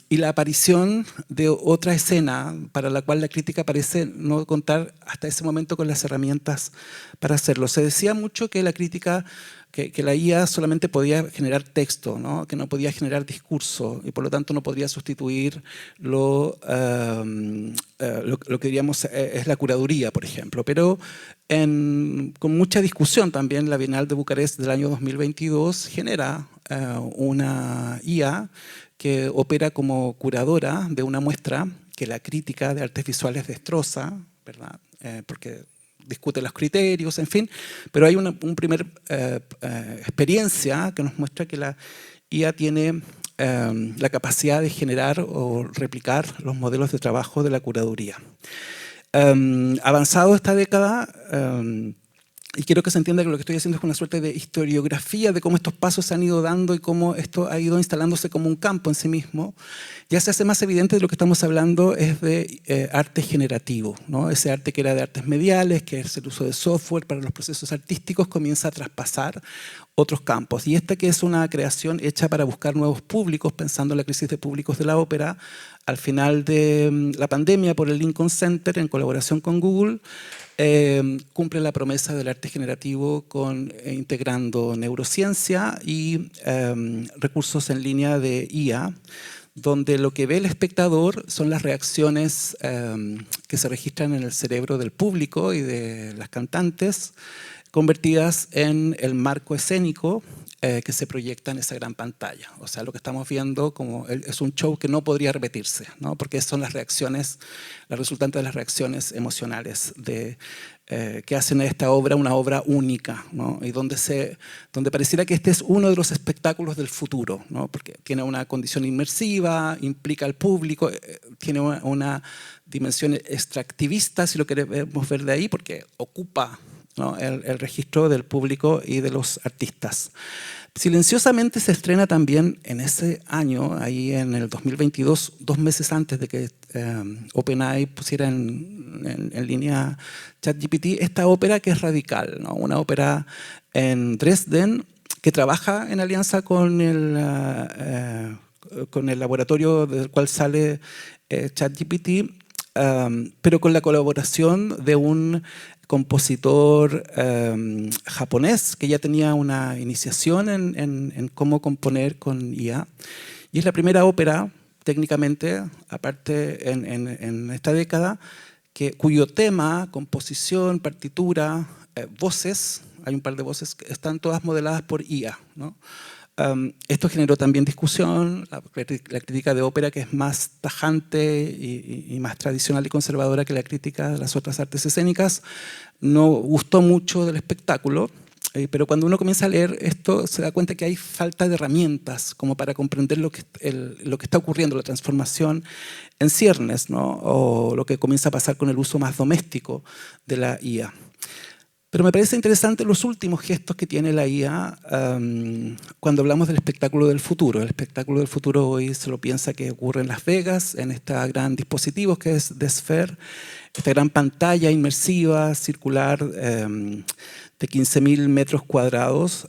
y la aparición de otra escena para la cual la crítica parece no contar hasta ese momento con las herramientas para hacerlo. Se decía mucho que la crítica que la IA solamente podía generar texto, ¿no? Que no podía generar discurso y por lo tanto no podría sustituir lo que diríamos es la curaduría, por ejemplo. Pero con mucha discusión también la Bienal de Bucarest del año 2022 genera una IA que opera como curadora de una muestra que la crítica de artes visuales destroza, ¿verdad? Porque discute los criterios, en fin, pero hay una primer experiencia que nos muestra que la IA tiene la capacidad de generar o replicar los modelos de trabajo de la curaduría. Avanzado esta década, y quiero que se entienda que lo que estoy haciendo es una suerte de historiografía de cómo estos pasos se han ido dando y cómo esto ha ido instalándose como un campo en sí mismo, ya se hace más evidente de lo que estamos hablando es de arte generativo, ¿no? Ese arte que era de artes mediales, que es el uso de software para los procesos artísticos, comienza a traspasar otros campos. Y esta que es una creación hecha para buscar nuevos públicos, pensando en la crisis de públicos de la ópera, al final de la pandemia por el Lincoln Center, en colaboración con Google, cumple la promesa del arte generativo integrando neurociencia y recursos en línea de IA, donde lo que ve el espectador son las reacciones que se registran en el cerebro del público y de las cantantes, convertidas en el marco escénico que se proyecta en esa gran pantalla. O sea, lo que estamos viendo es un show que no podría repetirse, ¿no? Porque son las reacciones, las resultantes de las reacciones emocionales que hacen a esta obra una obra única, ¿no? Y donde pareciera que este es uno de los espectáculos del futuro, ¿no? Porque tiene una condición inmersiva, implica al público, tiene una dimensión extractivista, si lo queremos ver de ahí, porque ocupa, ¿no? el registro del público y de los artistas. Silenciosamente se estrena también en ese año, ahí en el 2022, 2 meses antes de que OpenAI pusiera en línea ChatGPT, esta ópera que es radical, ¿no? Una ópera en Dresden que trabaja en alianza con el laboratorio del cual sale ChatGPT, pero con la colaboración de un compositor japonés que ya tenía una iniciación en cómo componer con IA. Y es la primera ópera, técnicamente, aparte en esta década, cuyo tema, composición, partitura, voces, hay un par de voces que están todas modeladas por IA, ¿no? Esto generó también discusión, la crítica de ópera, que es más tajante y más tradicional y conservadora que la crítica de las otras artes escénicas, no gustó mucho del espectáculo, pero cuando uno comienza a leer esto se da cuenta que hay falta de herramientas como para comprender lo que está ocurriendo, la transformación en ciernes, ¿no? O lo que comienza a pasar con el uso más doméstico de la IA. Pero me parece interesante los últimos gestos que tiene la IA cuando hablamos del espectáculo del futuro. El espectáculo del futuro hoy se lo piensa que ocurre en Las Vegas, en este gran dispositivo que es The Sphere, esta gran pantalla inmersiva, circular, de 15.000 metros cuadrados,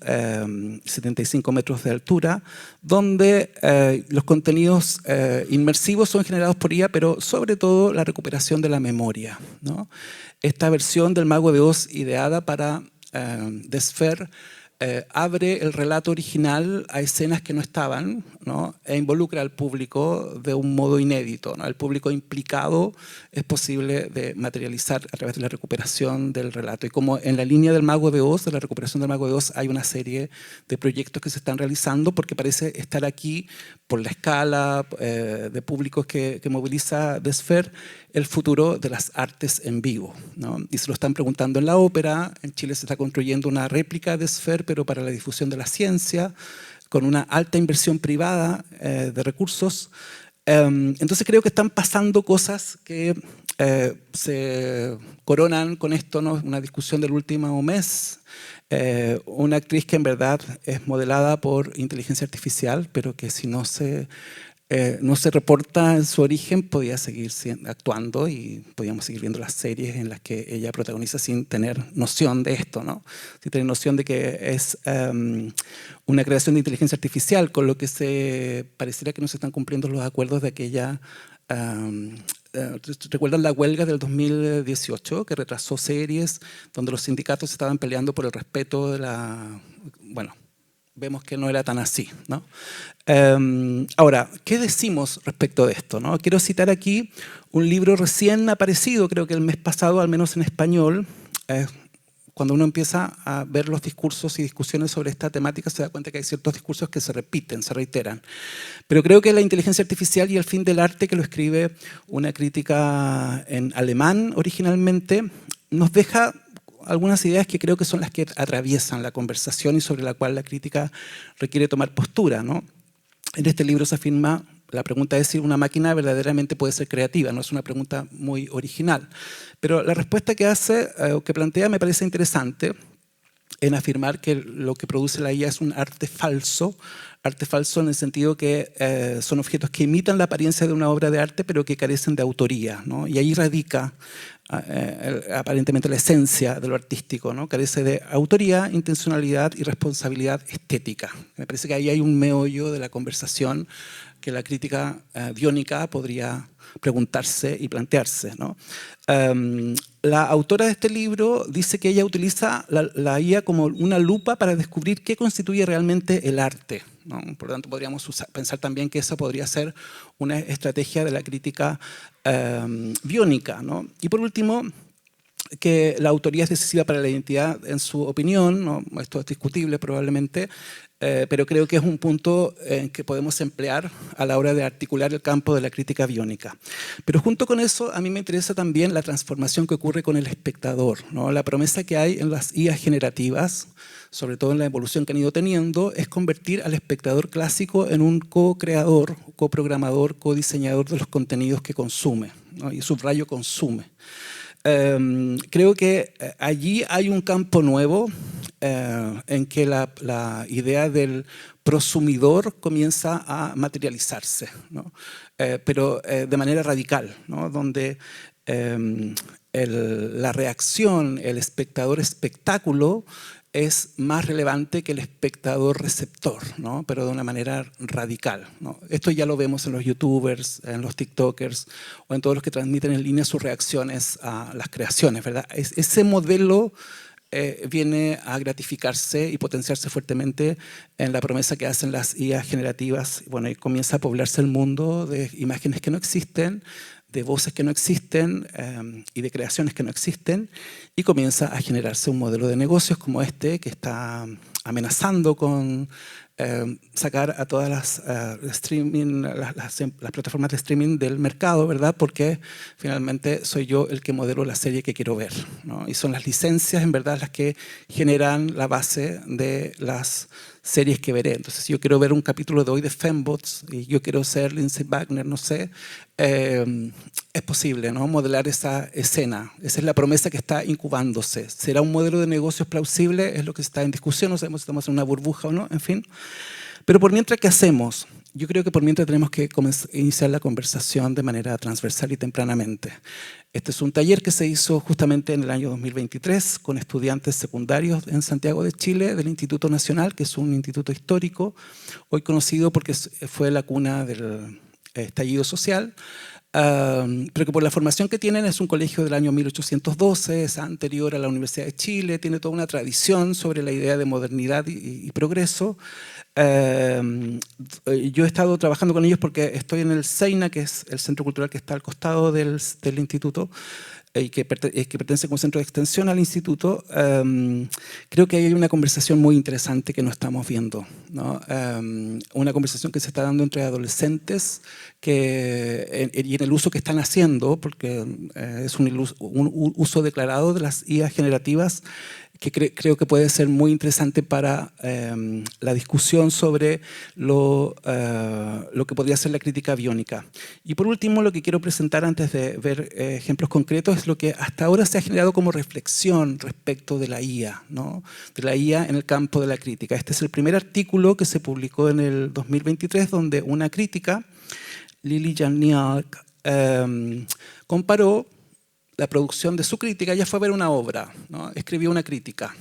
75 metros de altura, donde los contenidos inmersivos son generados por IA, pero sobre todo la recuperación de la memoria, ¿no? Esta versión del Mago de Oz ideada para The Sphere abre el relato original a escenas que no estaban, ¿no? E involucra al público de un modo inédito, ¿no? El público implicado es posible de materializar a través de la recuperación del relato. Y como en la línea del Mago de Oz, de la recuperación del Mago de Oz, hay una serie de proyectos que se están realizando porque parece estar aquí, por la escala de públicos que moviliza The Sphere, el futuro de las artes en vivo, ¿no? Y se lo están preguntando en la ópera. En Chile se está construyendo una réplica de Sphere, pero para la difusión de la ciencia, con una alta inversión privada de recursos. Entonces creo que están pasando cosas que se coronan con esto, ¿no? Una discusión del último mes. Una actriz que en verdad es modelada por inteligencia artificial, pero que si no se reporta en su origen, podía seguir actuando y podíamos seguir viendo las series en las que ella protagoniza sin tener noción de esto, ¿no? Sin tener noción de que es una creación de inteligencia artificial, con lo que pareciera que no se están cumpliendo los acuerdos de aquella ¿Recuerdan la huelga del 2018 que retrasó series donde los sindicatos estaban peleando por el respeto de la... Bueno, vemos que no era tan así, ¿no? Ahora, ¿qué decimos respecto de esto, no? Quiero citar aquí un libro recién aparecido, creo que el mes pasado, al menos en español. Cuando uno empieza a ver los discursos y discusiones sobre esta temática, se da cuenta que hay ciertos discursos que se repiten, se reiteran. Pero creo que la inteligencia artificial y el fin del arte, que lo escribe una crítica en alemán originalmente, nos deja algunas ideas que creo que son las que atraviesan la conversación y sobre la cual la crítica requiere tomar postura, ¿no? En este libro se afirma, la pregunta es si una máquina verdaderamente puede ser creativa, no es una pregunta muy original. Pero la respuesta que hace, o que plantea, me parece interesante en afirmar que lo que produce la IA es un arte falso en el sentido que son objetos que imitan la apariencia de una obra de arte, pero que carecen de autoría, ¿no? Y ahí radica aparentemente la esencia de lo artístico, ¿no? Carece de autoría, intencionalidad y responsabilidad estética. Me parece que ahí hay un meollo de la conversación que la crítica biónica podría preguntarse y plantearse, ¿no? La autora de este libro dice que ella utiliza la IA como una lupa para descubrir qué constituye realmente el arte, ¿no? Por lo tanto, podríamos pensar también que esa podría ser una estrategia de la crítica biónica, ¿no? Y por último, que la autoría es decisiva para la identidad en su opinión, ¿no? Esto es discutible probablemente, pero creo que es un punto que podemos emplear a la hora de articular el campo de la crítica biónica. Pero junto con eso, a mí me interesa también la transformación que ocurre con el espectador, ¿no? La promesa que hay en las IA generativas, sobre todo en la evolución que han ido teniendo, es convertir al espectador clásico en un co-creador, coprogramador, codiseñador de los contenidos que consume, ¿no? Y subrayo consume. Creo que allí hay un campo nuevo en que la idea del prosumidor comienza a materializarse, ¿no? Pero de manera radical, ¿no? Donde la reacción, el espectador-espectáculo es más relevante que el espectador-receptor, ¿no? Pero de una manera radical, ¿no? Esto ya lo vemos en los youtubers, en los tiktokers o en todos los que transmiten en línea sus reacciones a las creaciones, ¿verdad? Ese modelo viene a gratificarse y potenciarse fuertemente en la promesa que hacen las IA generativas. Bueno, y comienza a poblarse el mundo de imágenes que no existen, de voces que no existen y de creaciones que no existen, y comienza a generarse un modelo de negocios como este que está amenazando con sacar a todas las plataformas de streaming del mercado, ¿verdad? Porque finalmente soy yo el que modelo la serie que quiero ver, ¿no? Y son las licencias, en verdad, las que generan la base de las series que veré. Entonces, si yo quiero ver un capítulo de hoy de Fembots y yo quiero ser Lindsay Wagner, no sé, es posible, ¿no? Modelar esa escena. Esa es la promesa que está incubándose. ¿Será un modelo de negocios plausible? Es lo que está en discusión, no sabemos si estamos en una burbuja o no, en fin. Pero por mientras, ¿qué hacemos? Yo creo que por mientras tenemos que iniciar la conversación de manera transversal y tempranamente. Este es un taller que se hizo justamente en el año 2023 con estudiantes secundarios en Santiago de Chile del Instituto Nacional, que es un instituto histórico, hoy conocido porque fue la cuna del estallido social, pero que por la formación que tienen es un colegio del año 1812, es anterior a la Universidad de Chile, tiene toda una tradición sobre la idea de modernidad y progreso. Yo he estado trabajando con ellos porque estoy en el CEINA, que es el centro cultural que está al costado del instituto, y que pertenece como centro de extensión al instituto. Creo que hay una conversación muy interesante que no estamos viendo, ¿no? Una conversación que se está dando entre adolescentes y en el uso que están haciendo, porque es un uso declarado de las IA generativas, que creo que puede ser muy interesante para la discusión sobre lo que podría ser la crítica biónica. Y por último, lo que quiero presentar antes de ver ejemplos concretos es lo que hasta ahora se ha generado como reflexión respecto de la IA, ¿no? De la IA en el campo de la crítica. Este es el primer artículo que se publicó en el 2023, donde una crítica, Lili Janiak, comparó la producción de su crítica. Ella fue a ver una obra, ¿no? Escribió una crítica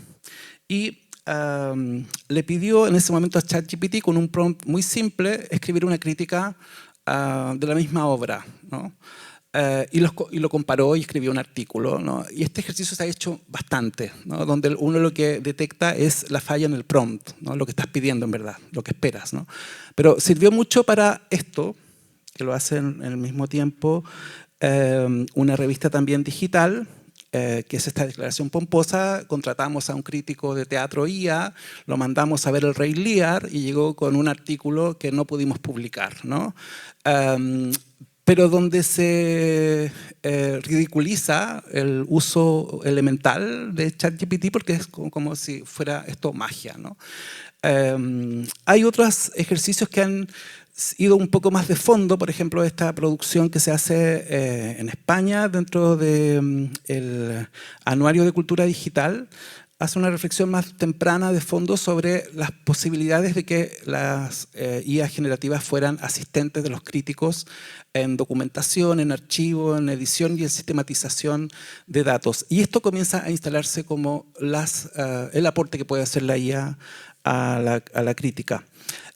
y le pidió en ese momento a ChatGPT, con un prompt muy simple, escribir una crítica de la misma obra, ¿no? y lo comparó y escribió un artículo, ¿no? Y este ejercicio se ha hecho bastante, ¿no? Donde uno lo que detecta es la falla en el prompt, ¿no? Lo que estás pidiendo en verdad, lo que esperas, ¿no? Pero sirvió mucho para esto, que lo hacen en el mismo tiempo una revista también digital, que es esta declaración pomposa. Contratamos a un crítico de teatro IA, lo mandamos a ver El Rey Lear y llegó con un artículo que no pudimos publicar, ¿no? Pero donde se ridiculiza el uso elemental de ChatGPT porque es como si fuera esto magia, ¿no? Hay otros ejercicios que han ido un poco más de fondo, por ejemplo, esta producción que se hace en España dentro del Anuario de Cultura Digital, hace una reflexión más temprana de fondo sobre las posibilidades de que las IA generativas fueran asistentes de los críticos en documentación, en archivo, en edición y en sistematización de datos. Y esto comienza a instalarse como el aporte que puede hacer la IA a la crítica.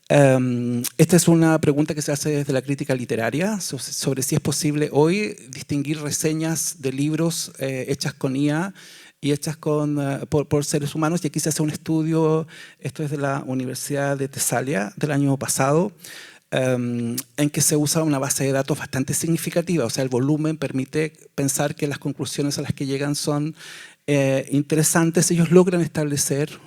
Esta es una pregunta que se hace desde la crítica literaria sobre si es posible hoy distinguir reseñas de libros hechas con IA y hechas por seres humanos. Y aquí se hace un estudio, esto es de la Universidad de Tesalia del año pasado, en que se usa una base de datos bastante significativa. O sea, el volumen permite pensar que las conclusiones a las que llegan son interesantes. Ellos logran establecer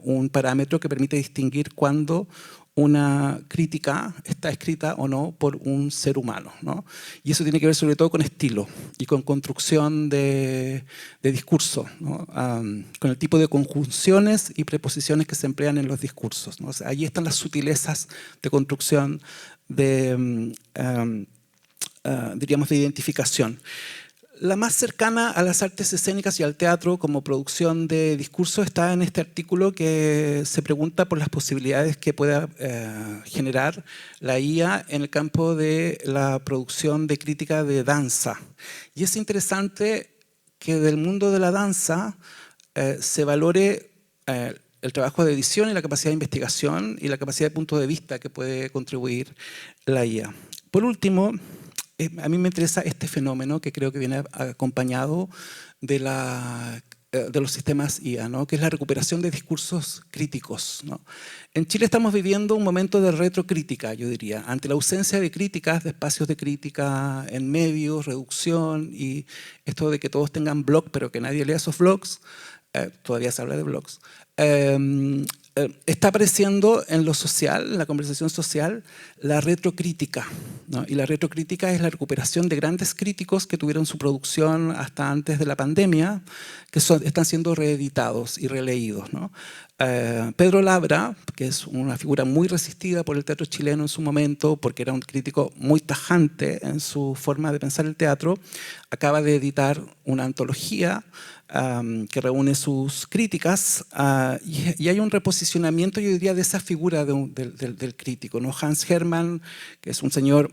un parámetro que permite distinguir cuándo una crítica está escrita o no por un ser humano, ¿no? Y eso tiene que ver sobre todo con estilo y con construcción de discurso, ¿no? Con el tipo de conjunciones y preposiciones que se emplean en los discursos, ¿no? O sea, allí están las sutilezas de construcción diríamos, de identificación. La más cercana a las artes escénicas y al teatro como producción de discurso está en este artículo que se pregunta por las posibilidades que pueda generar la IA en el campo de la producción de crítica de danza. Y es interesante que del mundo de la danza se valore el trabajo de edición y la capacidad de investigación y la capacidad de punto de vista que puede contribuir la IA. Por último, a mí me interesa este fenómeno que creo que viene acompañado de los sistemas IA, ¿no? Que es la recuperación de discursos críticos, ¿no? En Chile estamos viviendo un momento de retrocrítica, yo diría, ante la ausencia de críticas, de espacios de crítica en medios, reducción y esto de que todos tengan blog pero que nadie lea esos blogs, todavía se habla de blogs, está apareciendo en lo social, en la conversación social, la retrocrítica, ¿no? Y la retrocrítica es la recuperación de grandes críticos que tuvieron su producción hasta antes de la pandemia, que están siendo reeditados y releídos, ¿no? Pedro Labra, que es una figura muy resistida por el teatro chileno en su momento, porque era un crítico muy tajante en su forma de pensar el teatro, acaba de editar una antología que reúne sus críticas y hay un reposicionamiento, yo diría, de esa figura del crítico, ¿no? Hans Hermann, que es un señor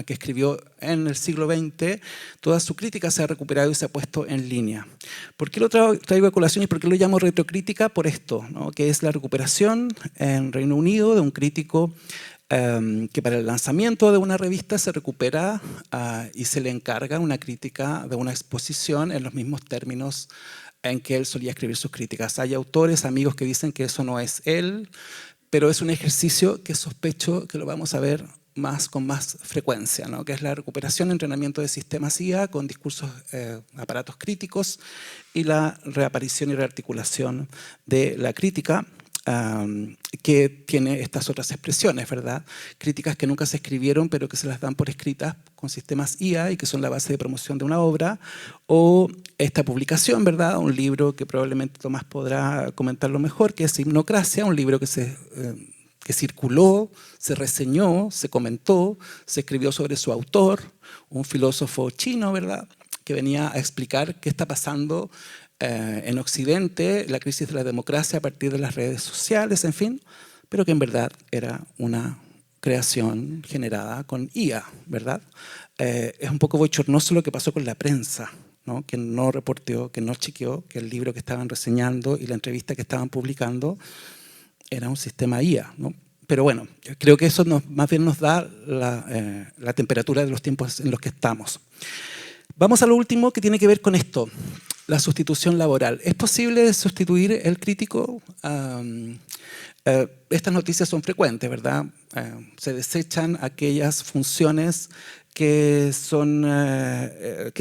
que escribió en el siglo XX, toda su crítica se ha recuperado y se ha puesto en línea. ¿Por qué lo traigo a colación y por qué lo llamo retrocrítica? Por esto, ¿no? Que es la recuperación en Reino Unido de un crítico que para el lanzamiento de una revista se recupera y se le encarga una crítica de una exposición en los mismos términos en que él solía escribir sus críticas. Hay autores, amigos que dicen que eso no es él, pero es un ejercicio que sospecho que lo vamos a ver con más frecuencia, ¿no? Que es la recuperación, entrenamiento de sistemas IA con discursos, aparatos críticos y la reaparición y rearticulación de la crítica, que tiene estas otras expresiones, ¿verdad? Críticas que nunca se escribieron pero que se las dan por escritas con sistemas IA y que son la base de promoción de una obra, o esta publicación, ¿verdad? Un libro que probablemente Tomás podrá comentarlo mejor, que es Hipnocracia, un libro que circuló, se reseñó, se comentó, se escribió sobre su autor, un filósofo chino, ¿verdad?, que venía a explicar qué está pasando en Occidente, la crisis de la democracia a partir de las redes sociales, en fin, pero que en verdad era una creación generada con IA, ¿verdad? Es un poco bochornoso lo que pasó con la prensa, ¿no? Que no reporteó, que no chequeó que el libro que estaban reseñando y la entrevista que estaban publicando era un sistema IA, ¿no? Pero bueno, creo que eso más bien nos da la temperatura de los tiempos en los que estamos. Vamos a lo último, que tiene que ver con esto, la sustitución laboral. ¿Es posible sustituir el crítico? Estas noticias son frecuentes, ¿verdad? Se desechan aquellas funciones que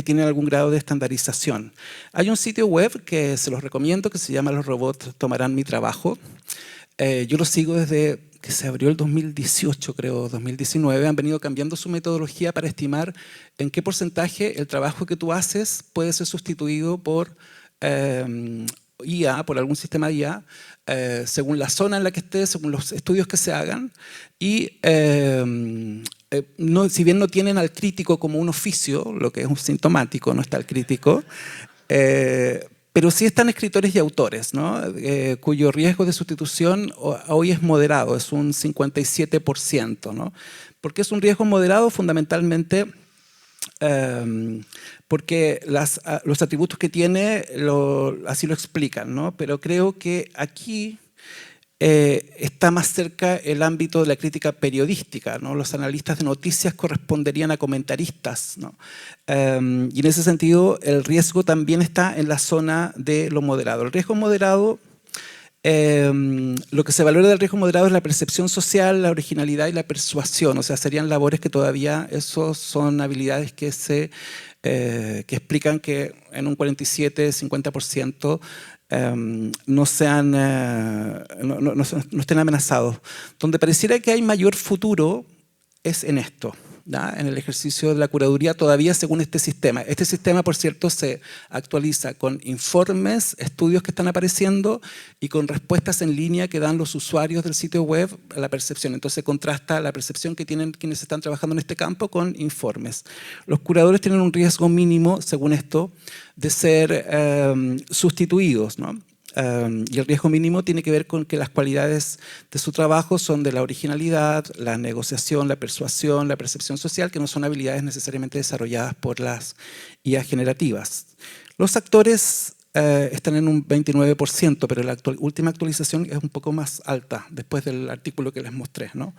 tienen algún grado de estandarización. Hay un sitio web que se los recomiendo, que se llama Los robots tomarán mi trabajo. Yo lo sigo desde que se abrió el 2018, creo, 2019. Han venido cambiando su metodología para estimar en qué porcentaje el trabajo que tú haces puede ser sustituido por IA, por algún sistema IA, según la zona en la que estés, según los estudios que se hagan. Y si bien no tienen al crítico como un oficio, lo que es un sintomático, no está el crítico, pero sí están escritores y autores, ¿no? Cuyo riesgo de sustitución hoy es moderado, es un 57%. ¿No? ¿Por qué es un riesgo moderado? Fundamentalmente porque los atributos que tiene así lo explican, ¿no? Pero creo que aquí está más cerca el ámbito de la crítica periodística, ¿no? Los analistas de noticias corresponderían a comentaristas, ¿no? Y en ese sentido el riesgo también está en la zona de lo moderado. El riesgo moderado, lo que se valora del riesgo moderado es la percepción social, la originalidad y la persuasión. O sea, serían labores que todavía, esos son habilidades que explican que en un 47-50% no estén amenazados. Donde pareciera que hay mayor futuro es en esto, ¿no? En el ejercicio de la curaduría todavía según este sistema. Este sistema, por cierto, se actualiza con informes, estudios que están apareciendo y con respuestas en línea que dan los usuarios del sitio web a la percepción. Entonces contrasta la percepción que tienen quienes están trabajando en este campo con informes. Los curadores tienen un riesgo mínimo, según esto, de ser sustituidos, ¿no? Y el riesgo mínimo tiene que ver con que las cualidades de su trabajo son de la originalidad, la negociación, la persuasión, la percepción social, que no son habilidades necesariamente desarrolladas por las IA generativas. Los actores están en un 29%, pero la última actualización es un poco más alta, después del artículo que les mostré, ¿no?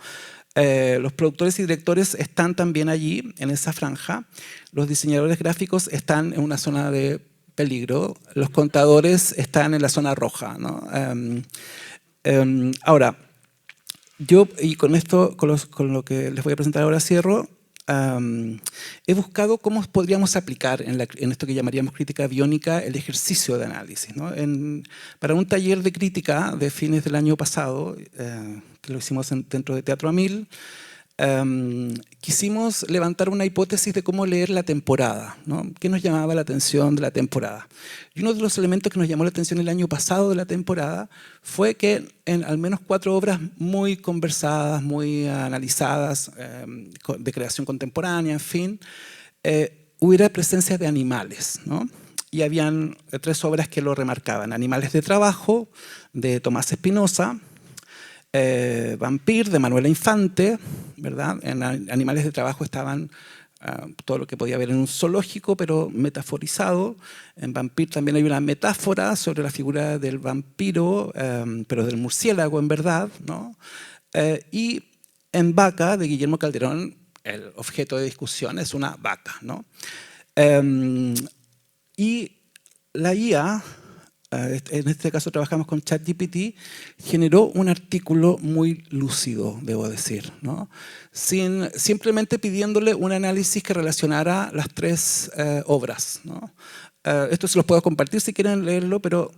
Los productores y directores están también allí, en esa franja. Los diseñadores gráficos están en una zona de peligro, los contadores están en la zona roja, ¿no? Ahora, yo, y con esto, con lo que les voy a presentar ahora cierro, he buscado cómo podríamos aplicar en esto que llamaríamos crítica biónica el ejercicio de análisis, ¿no? Para un taller de crítica de fines del año pasado, que lo hicimos dentro de Teatro a Mil, quisimos levantar una hipótesis de cómo leer la temporada, ¿no? ¿Qué nos llamaba la atención de la temporada? Y uno de los elementos que nos llamó la atención el año pasado de la temporada fue que en al menos 4 obras muy conversadas, muy analizadas, de creación contemporánea, en fin, hubiera presencia de animales, ¿no? Y habían 3 obras que lo remarcaban: Animales de trabajo, de Tomás Espinosa, Vampir, de Manuela Infante, ¿verdad? En Animales de trabajo estaban todo lo que podía haber en un zoológico, pero metaforizado. En Vampir también hay una metáfora sobre la figura del vampiro, pero del murciélago en verdad, ¿no? Y en Vaca, de Guillermo Calderón, el objeto de discusión es una vaca, ¿no? Y la IA, en este caso trabajamos con ChatGPT, generó un artículo muy lúcido, debo decir, ¿no? Simplemente pidiéndole un análisis que relacionara las 3 obras, ¿no? Esto se los puedo compartir si quieren leerlo, pero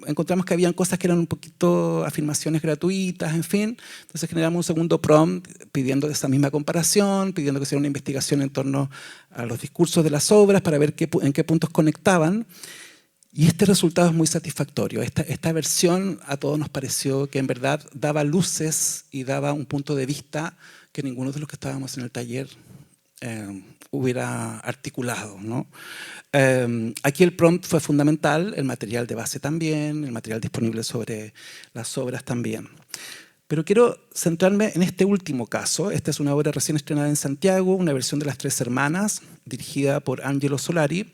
encontramos que habían cosas que eran un poquito afirmaciones gratuitas, en fin. Entonces generamos un segundo prompt pidiendo esa misma comparación, pidiendo que sea una investigación en torno a los discursos de las obras para ver en qué puntos conectaban. Y este resultado es muy satisfactorio. Esta versión a todos nos pareció que en verdad daba luces y daba un punto de vista que ninguno de los que estábamos en el taller hubiera articulado, ¿no? Aquí el prompt fue fundamental, el material de base también, el material disponible sobre las obras también. Pero quiero centrarme en este último caso. Esta es una obra recién estrenada en Santiago, una versión de Las 3 hermanas, dirigida por Angelo Solari,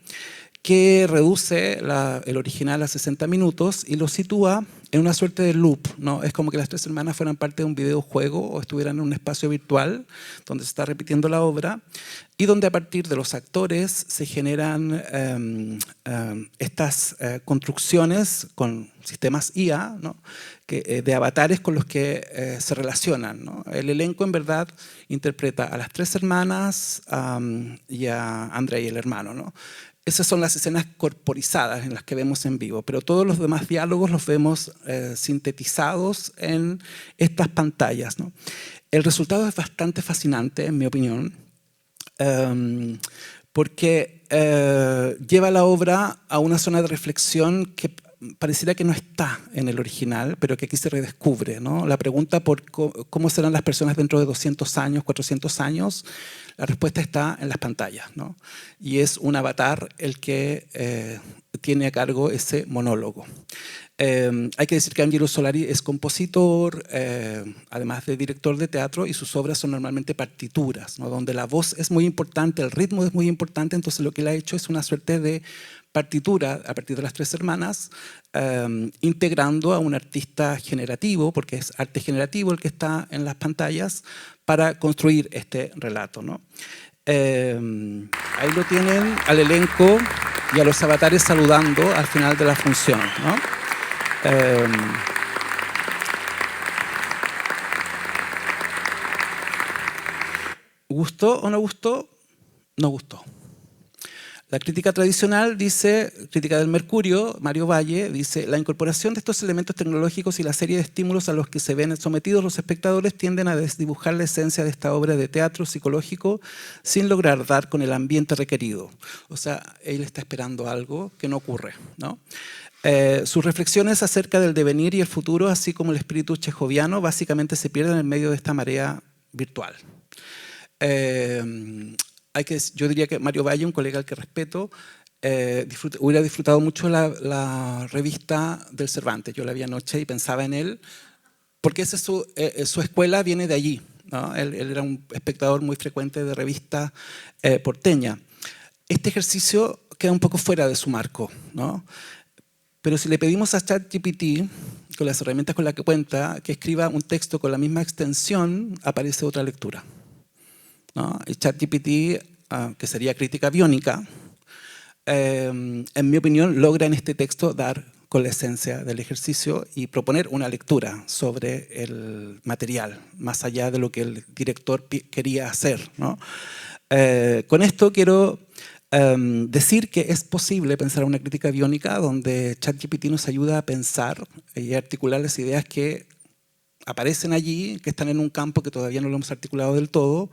que reduce el original a 60 minutos y lo sitúa en una suerte de loop, ¿no? Es como que las tres hermanas fueran parte de un videojuego o estuvieran en un espacio virtual donde se está repitiendo la obra y donde a partir de los actores se generan estas construcciones con sistemas IA, ¿no? De avatares con los que se relacionan, ¿no? El elenco en verdad interpreta a las tres hermanas y a Andrei, el hermano, ¿no? Esas son las escenas corporizadas en las que vemos en vivo, pero todos los demás diálogos los vemos sintetizados en estas pantallas, ¿no? El resultado es bastante fascinante, en mi opinión, porque lleva la obra a una zona de reflexión que pareciera que no está en el original, pero que aquí se redescubre, ¿no? La pregunta por cómo serán las personas dentro de 200 años, 400 años, la respuesta está en las pantallas, ¿no? Y es un avatar el que tiene a cargo ese monólogo. Hay que decir que Angelo Solari es compositor, además de director de teatro, y sus obras son normalmente partituras, ¿no? Donde la voz es muy importante, el ritmo es muy importante, entonces lo que él ha hecho es una suerte de partitura a partir de las tres hermanas, integrando a un artista generativo, porque es arte generativo el que está en las pantallas, para construir este relato, ¿no? Ahí lo tienen al elenco y a los avatares saludando al final de la función, ¿no? ¿Gustó o no gustó? No gustó. La crítica tradicional dice, crítica del Mercurio, Mario Valle, dice: la incorporación de estos elementos tecnológicos y la serie de estímulos a los que se ven sometidos los espectadores tienden a desdibujar la esencia de esta obra de teatro psicológico sin lograr dar con el ambiente requerido. O sea, él está esperando algo que no ocurre, ¿no? Sus reflexiones acerca del devenir y el futuro, así como el espíritu chejoviano, básicamente se pierden en medio de esta marea virtual. Yo diría que Mario Valle, un colega al que respeto, hubiera disfrutado mucho la revista del Cervantes. Yo la vi anoche y pensaba en él, porque esa es su escuela viene de allí, ¿no? Él era un espectador muy frecuente de revistas porteña. Este ejercicio queda un poco fuera de su marco, ¿no? Pero si le pedimos a ChatGPT, con las herramientas con las que cuenta, que escriba un texto con la misma extensión, aparece otra lectura, ¿no? El ChatGPT, que sería crítica biónica, en mi opinión, logra en este texto dar con la esencia del ejercicio y proponer una lectura sobre el material, más allá de lo que el director quería hacer, ¿no? Con esto quiero decir que es posible pensar una crítica biónica donde ChatGPT nos ayuda a pensar y articular las ideas que aparecen allí, que están en un campo que todavía no lo hemos articulado del todo,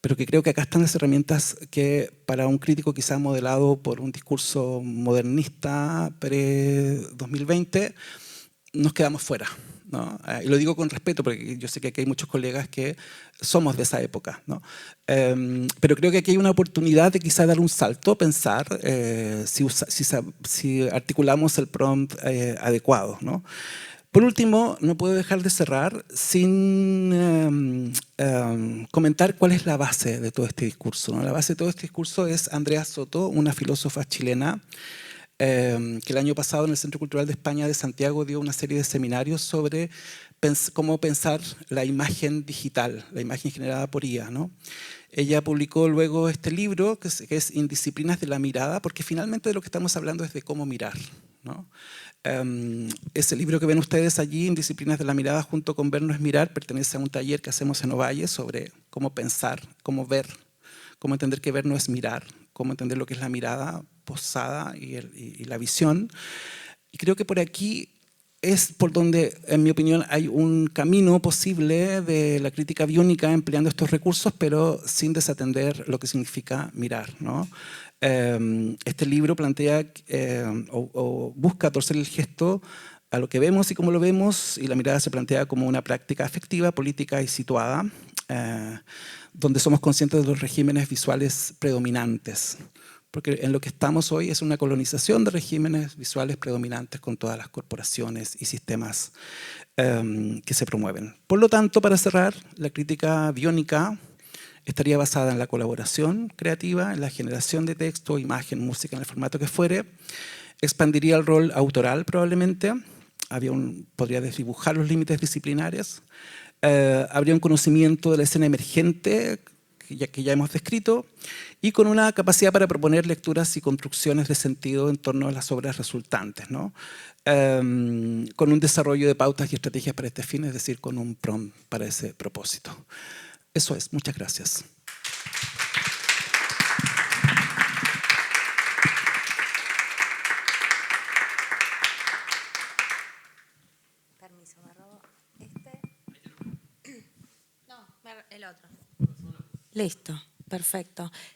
pero que creo que acá están las herramientas que para un crítico quizá modelado por un discurso modernista pre-2020 nos quedamos fuera, ¿no? Y lo digo con respeto porque yo sé que aquí hay muchos colegas que somos de esa época, ¿no? Pero creo que aquí hay una oportunidad de quizá dar un salto, pensar si articulamos el prompt adecuado, ¿no? Por último, no puedo dejar de cerrar sin comentar cuál es la base de todo este discurso, ¿no? La base de todo este discurso es Andrea Soto, una filósofa chilena que el año pasado en el Centro Cultural de España de Santiago dio una serie de seminarios sobre cómo pensar la imagen digital, la imagen generada por IA, ¿no? Ella publicó luego este libro que es Indisciplinas de la mirada, porque finalmente de lo que estamos hablando es de cómo mirar, ¿no? Ese libro que ven ustedes allí, Indisciplinas de la mirada, junto con Ver no es mirar, pertenece a un taller que hacemos en Ovalle sobre cómo pensar, cómo ver, cómo entender que ver no es mirar, cómo entender lo que es la mirada posada y la visión. Y creo que por aquí es por donde, en mi opinión, hay un camino posible de la crítica biónica empleando estos recursos, pero sin desatender lo que significa mirar, ¿no? Este libro plantea o busca torcer el gesto a lo que vemos y cómo lo vemos, y la mirada se plantea como una práctica afectiva, política y situada, donde somos conscientes de los regímenes visuales predominantes. Porque en lo que estamos hoy es una colonización de regímenes visuales predominantes con todas las corporaciones y sistemas que se promueven. Por lo tanto, para cerrar, la crítica biónica estaría basada en la colaboración creativa, en la generación de texto, imagen, música, en el formato que fuere, expandiría el rol autoral probablemente, podría desdibujar los límites disciplinares, habría un conocimiento de la escena emergente que ya hemos descrito, y con una capacidad para proponer lecturas y construcciones de sentido en torno a las obras resultantes, ¿no? Con un desarrollo de pautas y estrategias para este fin, es decir, con un prompt para ese propósito. Eso es, muchas gracias. Permiso, me robo este. No, el otro. Listo, perfecto.